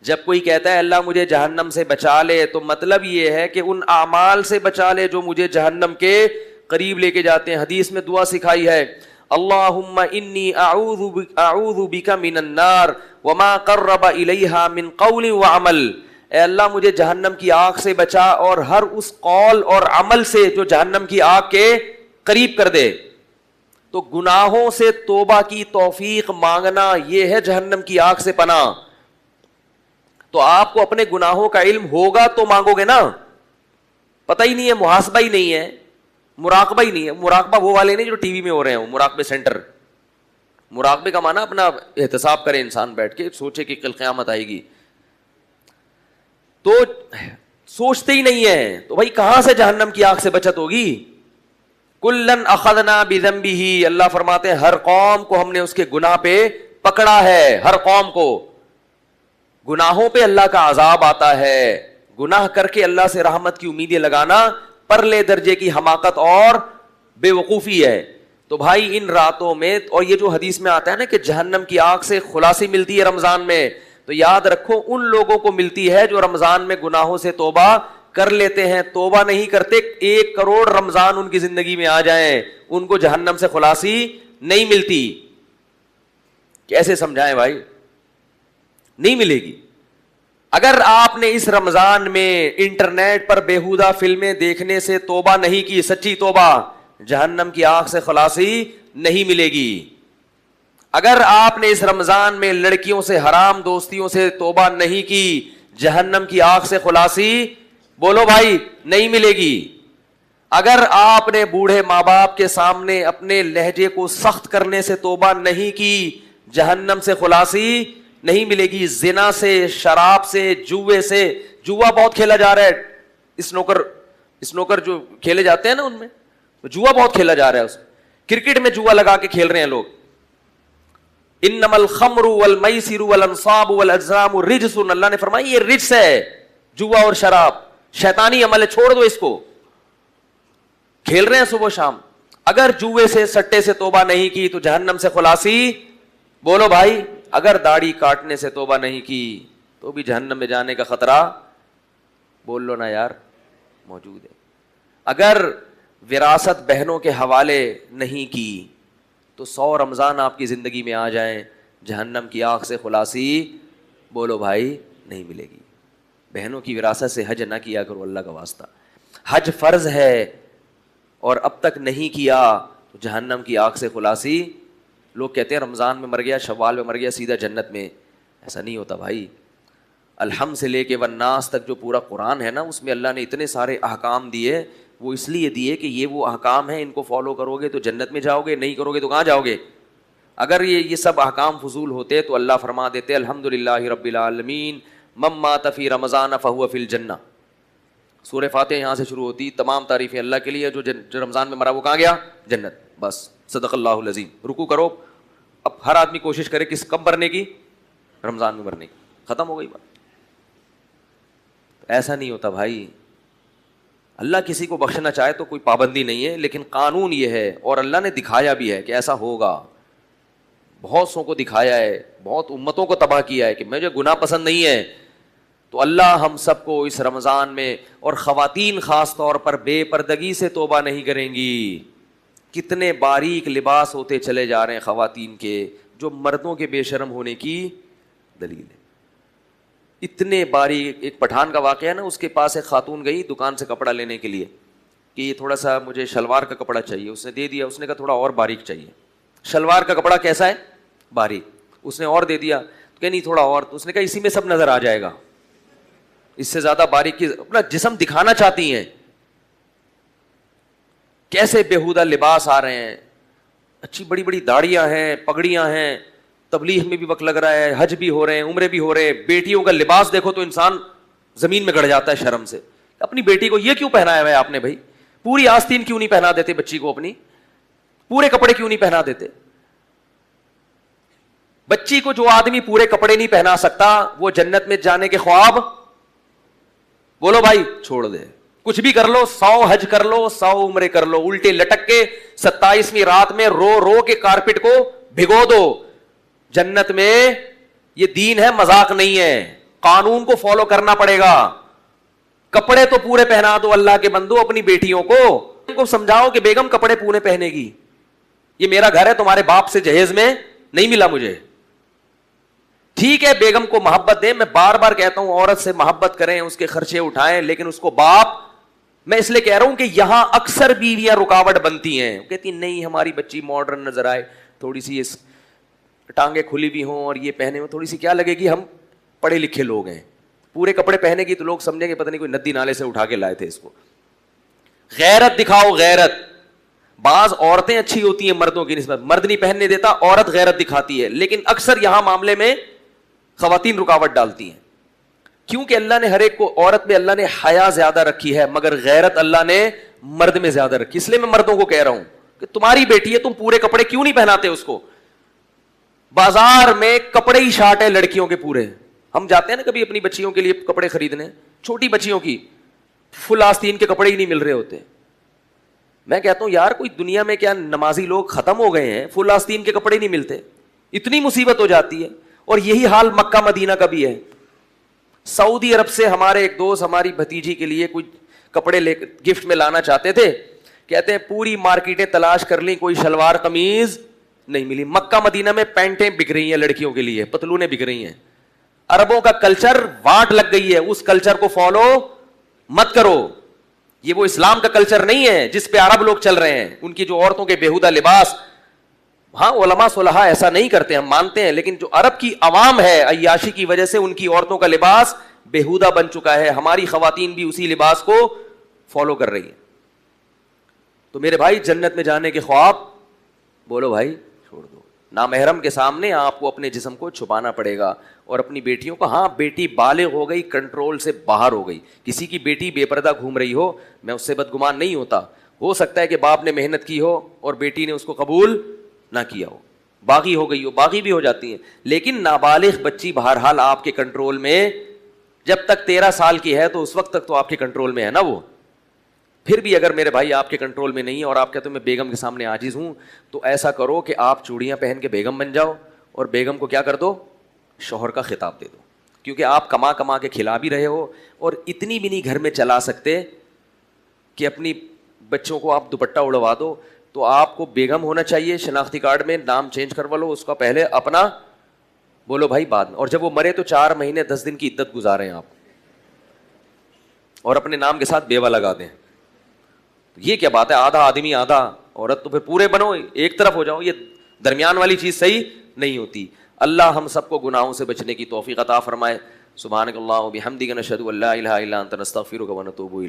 جب کوئی کہتا ہے اللہ مجھے جہنم سے بچا لے, تو مطلب یہ ہے کہ ان اعمال سے بچا لے جو مجھے جہنم کے قریب لے کے جاتے ہیں. حدیث میں دعا سکھائی ہے, اللہم انی اعوذ بک من النار وما قرب الیہا من قول وعمل. اے اللہ مجھے جہنم کی آگ سے بچا اور ہر اس قول اور عمل سے جو جہنم کی آگ کے قریب کر دے. تو گناہوں سے توبہ کی توفیق مانگنا یہ ہے جہنم کی آگ سے پناہ. تو آپ کو اپنے گناہوں کا علم ہوگا تو مانگو گے نا. پتہ ہی نہیں ہے, محاسبہ ہی نہیں ہے, مراقبہ ہی نہیں ہے. مراقبہ وہ والے نہیں جو ٹی وی میں ہو رہے ہیں, مراقبے سینٹر, مراقبے کا معنی اپنا احتساب کرے انسان بیٹھ کے, سوچے کہ کل قیامت آئے گی, تو سوچتے ہی نہیں ہے, تو بھائی کہاں سے جہنم کی آگ سے بچت ہوگی. کلن اخذنا بذنبہ, اللہ فرماتے ہیں ہر قوم کو ہم نے اس کے گناہ پہ پکڑا ہے, ہر قوم کو گناہوں پہ اللہ کا عذاب آتا ہے. گناہ کر کے اللہ سے رحمت کی امیدیں لگانا پرلے درجے کی حماقت اور بے وقوفی ہے. تو بھائی ان راتوں میں, اور یہ جو حدیث میں آتا ہے نا کہ جہنم کی آگ سے خلاصی ملتی ہے رمضان میں, تو یاد رکھو ان لوگوں کو ملتی ہے جو رمضان میں گناہوں سے توبہ کر لیتے ہیں. توبہ نہیں کرتے, 1 کروڑ رمضان ان کی زندگی میں آ جائیں, ان کو جہنم سے خلاصی نہیں ملتی. کیسے سمجھائیں بھائی, نہیں ملے گی. اگر آپ نے اس رمضان میں انٹرنیٹ پر بیہودہ فلمیں دیکھنے سے توبہ نہیں کی, سچی توبہ, جہنم کی آگ سے خلاصی نہیں ملے گی. اگر آپ نے اس رمضان میں لڑکیوں سے حرام دوستیوں سے توبہ نہیں کی, جہنم کی آگ سے خلاصی بولو بھائی نہیں ملے گی. اگر آپ نے بوڑھے ماں باپ کے سامنے اپنے لہجے کو سخت کرنے سے توبہ نہیں کی, جہنم سے خلاصی نہیں ملے گی. زنا سے, شراب سے, جوے سے, جوا بہت کھیلا جا رہا ہے, اسنوکر جو کھیلے جاتے ہیں نا ان میں جوا بہت کھیلا جا رہا ہے. کرکٹ میں جوا لگا کے کھیل رہے ہیں لوگ. انما الخمر والمیسر والانصاب والازلام رجس, اللہ نے فرمایا یہ رجس ہے, جوا اور شراب شیطانی عمل ہے, چھوڑ دو اس کو. کھیل رہے ہیں صبح شام. اگر جوے سے سٹے سے توبہ نہیں کی تو جہنم سے خلاصی بولو بھائی. اگر داڑھی کاٹنے سے توبہ نہیں کی تو بھی جہنم میں جانے کا خطرہ بول لو نا یار موجود ہے. اگر وراثت بہنوں کے حوالے نہیں کی تو 100 رمضان آپ کی زندگی میں آ جائیں, جہنم کی آگ سے خلاصی بولو بھائی نہیں ملے گی. بہنوں کی وراثت سے حج نہ کیا کرو اللہ کا واسطہ. حج فرض ہے اور اب تک نہیں کیا تو جہنم کی آگ سے خلاصی. لوگ کہتے ہیں رمضان میں مر گیا, شوال میں مر گیا, سیدھا جنت میں. ایسا نہیں ہوتا بھائی. الحمد سے لے کے والناس تک جو پورا قرآن ہے نا, اس میں اللہ نے اتنے سارے احکام دیے. وہ اس لیے دیے کہ یہ وہ احکام ہیں, ان کو فالو کرو گے تو جنت میں جاؤ گے, نہیں کرو گے تو کہاں جاؤ گے. اگر یہ سب احکام فضول ہوتے تو اللہ فرما دیتے الحمدللہ رب العالمین من مات فی رمضان فہو فی الجنہ. سورہ فاتحہ یہاں سے شروع ہوتی, تمام تعریفیں اللہ کے لیے. جو رمضان میں مرا وہ کہاں گیا, جنت. بس صدق اللہ العظیم. رکوع کرو. اب ہر آدمی کوشش کرے کس کب مرنے کی, رمضان میں مرنے کی. ختم ہو گئی بات. ایسا نہیں ہوتا بھائی. اللہ کسی کو بخشنا چاہے تو کوئی پابندی نہیں ہے, لیکن قانون یہ ہے, اور اللہ نے دکھایا بھی ہے کہ ایسا ہوگا. بہت سو کو دکھایا ہے, بہت امتوں کو تباہ کیا ہے کہ مجھے گناہ پسند نہیں ہے. تو اللہ ہم سب کو اس رمضان میں, اور خواتین خاص طور پر بے پردگی سے توبہ نہیں کریں گی. کتنے باریک لباس ہوتے چلے جا رہے ہیں خواتین کے, جو مردوں کے بے شرم ہونے کی دلیل ہے. اتنے باریک. ایک پٹھان کا واقعہ ہے نا, اس کے پاس ایک خاتون گئی دکان سے کپڑا لینے کے لیے کہ یہ تھوڑا سا مجھے شلوار کا کپڑا چاہیے. اس نے دے دیا. اس نے کہا تھوڑا اور باریک چاہیے. شلوار کا کپڑا کیسا ہے, باریک. اس نے اور دے دیا, کہ نہیں تھوڑا اور. تو اس نے کہا اسی میں سب نظر آ جائے گا, اس سے زیادہ باریک کی. اپنا جسم دکھانا چاہتی ہیں. کیسے بےہودہ لباس آ رہے ہیں, اچھی بڑی بڑی داڑیاں ہیں, پگڑیاں ہیں, تبلیغ میں بھی وقت لگ رہا ہے, حج بھی ہو رہے ہیں, عمرے بھی ہو رہے ہیں. بیٹیوں کا لباس دیکھو تو انسان زمین میں گڑ جاتا ہے شرم سے. اپنی بیٹی کو یہ کیوں پہنایا ہوا ہے آپ نے بھائی؟ پوری آستین کیوں نہیں پہنا دیتے بچی کو اپنی؟ پورے کپڑے کیوں نہیں پہنا دیتے بچی کو؟ جو آدمی پورے کپڑے نہیں پہنا سکتا وہ جنت میں جانے کے خواب بولو بھائی چھوڑ دے. کچھ بھی کر لو, 100 حج کر لو, 100 عمرے کر لو, الٹے لٹک کے 27ویں رات میں رو رو کے کارپٹ کو بھگو دو. جنت میں یہ دین ہے, مذاق نہیں ہے. قانون کو فالو کرنا پڑے گا. کپڑے تو پورے پہنا دو اللہ کے بندو اپنی بیٹیوں کو. ان کو سمجھاؤ کہ بیگم کپڑے پورے پہنے گی, یہ میرا گھر ہے, تمہارے باپ سے جہیز میں نہیں ملا مجھے. ٹھیک ہے بیگم کو محبت دیں, میں بار بار کہتا ہوں عورت سے محبت کریں, اس کے خرچے اٹھائیں, لیکن اس کو باپ. میں اس لیے کہہ رہا ہوں کہ یہاں اکثر بیویاں رکاوٹ بنتی ہیں, کہتی نہیں ہماری بچی ماڈرن نظر آئے, تھوڑی سی ٹانگیں کھلی بھی ہوں اور یہ پہنے میں تھوڑی سی کیا لگے گی, ہم پڑھے لکھے لوگ ہیں. پورے کپڑے پہنے گی تو لوگ سمجھیں گے پتہ نہیں کوئی ندی نالے سے اٹھا کے لائے تھے اس کو. غیرت دکھاؤ, غیرت. بعض عورتیں اچھی ہوتی ہیں مردوں کی نسبت, مرد نہیں پہننے دیتا, عورت غیرت دکھاتی ہے, لیکن اکثر یہاں معاملے میں خواتین رکاوٹ ڈالتی ہیں, کیونکہ اللہ نے ہر ایک کو, عورت میں اللہ نے حیا زیادہ رکھی ہے مگر غیرت اللہ نے مرد میں زیادہ رکھی. اس لیے میں مردوں کو کہہ رہا ہوں کہ تمہاری بیٹی ہے, تم پورے کپڑے کیوں نہیں پہناتے اس کو؟ بازار میں کپڑے ہی شارٹ ہیں لڑکیوں کے پورے. ہم جاتے ہیں نا کبھی اپنی بچیوں کے لیے کپڑے خریدنے, چھوٹی بچیوں کی فل آستین کے کپڑے ہی نہیں مل رہے ہوتے. میں کہتا ہوں یار کوئی دنیا میں کیا نمازی لوگ ختم ہو گئے ہیں, فل آستین کے کپڑے نہیں ملتے, اتنی مصیبت ہو جاتی ہے. اور یہی حال مکہ مدینہ کا بھی ہے. سعودی عرب سے ہمارے ایک دوست ہماری بھتیجی کے لیے کچھ کپڑے لے گفٹ میں لانا چاہتے تھے, کہتے ہیں پوری مارکیٹیں تلاش کر لی, کوئی شلوار قمیض نہیں ملی. مکہ مدینہ میں پینٹیں بک رہی ہیں لڑکیوں کے لیے, پتلونیں بک رہی ہیں. عربوں کا کلچر واٹ لگ گئی ہے, اس کلچر کو فالو مت کرو. یہ وہ اسلام کا کلچر نہیں ہے جس پہ عرب لوگ چل رہے ہیں. ان کی جو عورتوں کے بےہودہ لباس, ہاں علماء صلحاء ایسا نہیں کرتے, ہم مانتے ہیں, لیکن جو عرب کی عوام ہے عیاشی کی وجہ سے ان کی عورتوں کا لباس بےہودہ بن چکا ہے. ہماری خواتین بھی اسی لباس کو فالو کر رہی ہیں. تو میرے بھائی جنت میں جانے کے خواب بولو بھائی چھوڑ دو. نامحرم کے سامنے آپ کو اپنے جسم کو چھپانا پڑے گا. اور اپنی بیٹیوں کو, ہاں بیٹی بالغ ہو گئی, کنٹرول سے باہر ہو گئی, کسی کی بیٹی بے پردہ گھوم رہی ہو, میں اس سے بدگمان نہیں ہوتا. ہو سکتا ہے کہ باپ نے محنت کی ہو اور بیٹی نے اس کو قبول نہ کیا ہو, باغی ہو گئی ہو, باغی بھی ہو جاتی ہیں. لیکن نابالغ بچی بہرحال آپ کے کنٹرول میں, جب تک 13 سال کی ہے تو اس وقت تک تو آپ کے کنٹرول میں ہے نا وہ. پھر بھی اگر میرے بھائی آپ کے کنٹرول میں نہیں ہے اور آپ کہتے ہیں میں بیگم کے سامنے عاجز ہوں, تو ایسا کرو کہ آپ چوڑیاں پہن کے بیگم بن جاؤ اور بیگم کو کیا کر دو, شوہر کا خطاب دے دو. کیونکہ آپ کما کما کے کھلا بھی رہے ہو اور اتنی بھی نہیں گھر میں چلا سکتے کہ اپنی بچوں کو آپ دوپٹہ اڑوا دو, تو آپ کو بیگم ہونا چاہیے. شناختی کارڈ میں نام چینج کروا لو اس کا, پہلے اپنا بولو بھائی بعد میں. اور جب وہ مرے تو 4 مہینے 10 دن کی عدت گزاریں آپ, اور اپنے نام کے ساتھ بیوہ لگا دیں. یہ کیا بات ہے, آدھا آدمی آدھا عورت, تو پھر پورے بنو, ایک طرف ہو جاؤ. یہ درمیان والی چیز صحیح نہیں ہوتی. اللہ ہم سب کو گناہوں سے بچنے کی توفیق عطا فرمائے. سبحانک اللہم و بحمدک نشہد ان لا الہ الا انت نستغفرک و نتوب الیک.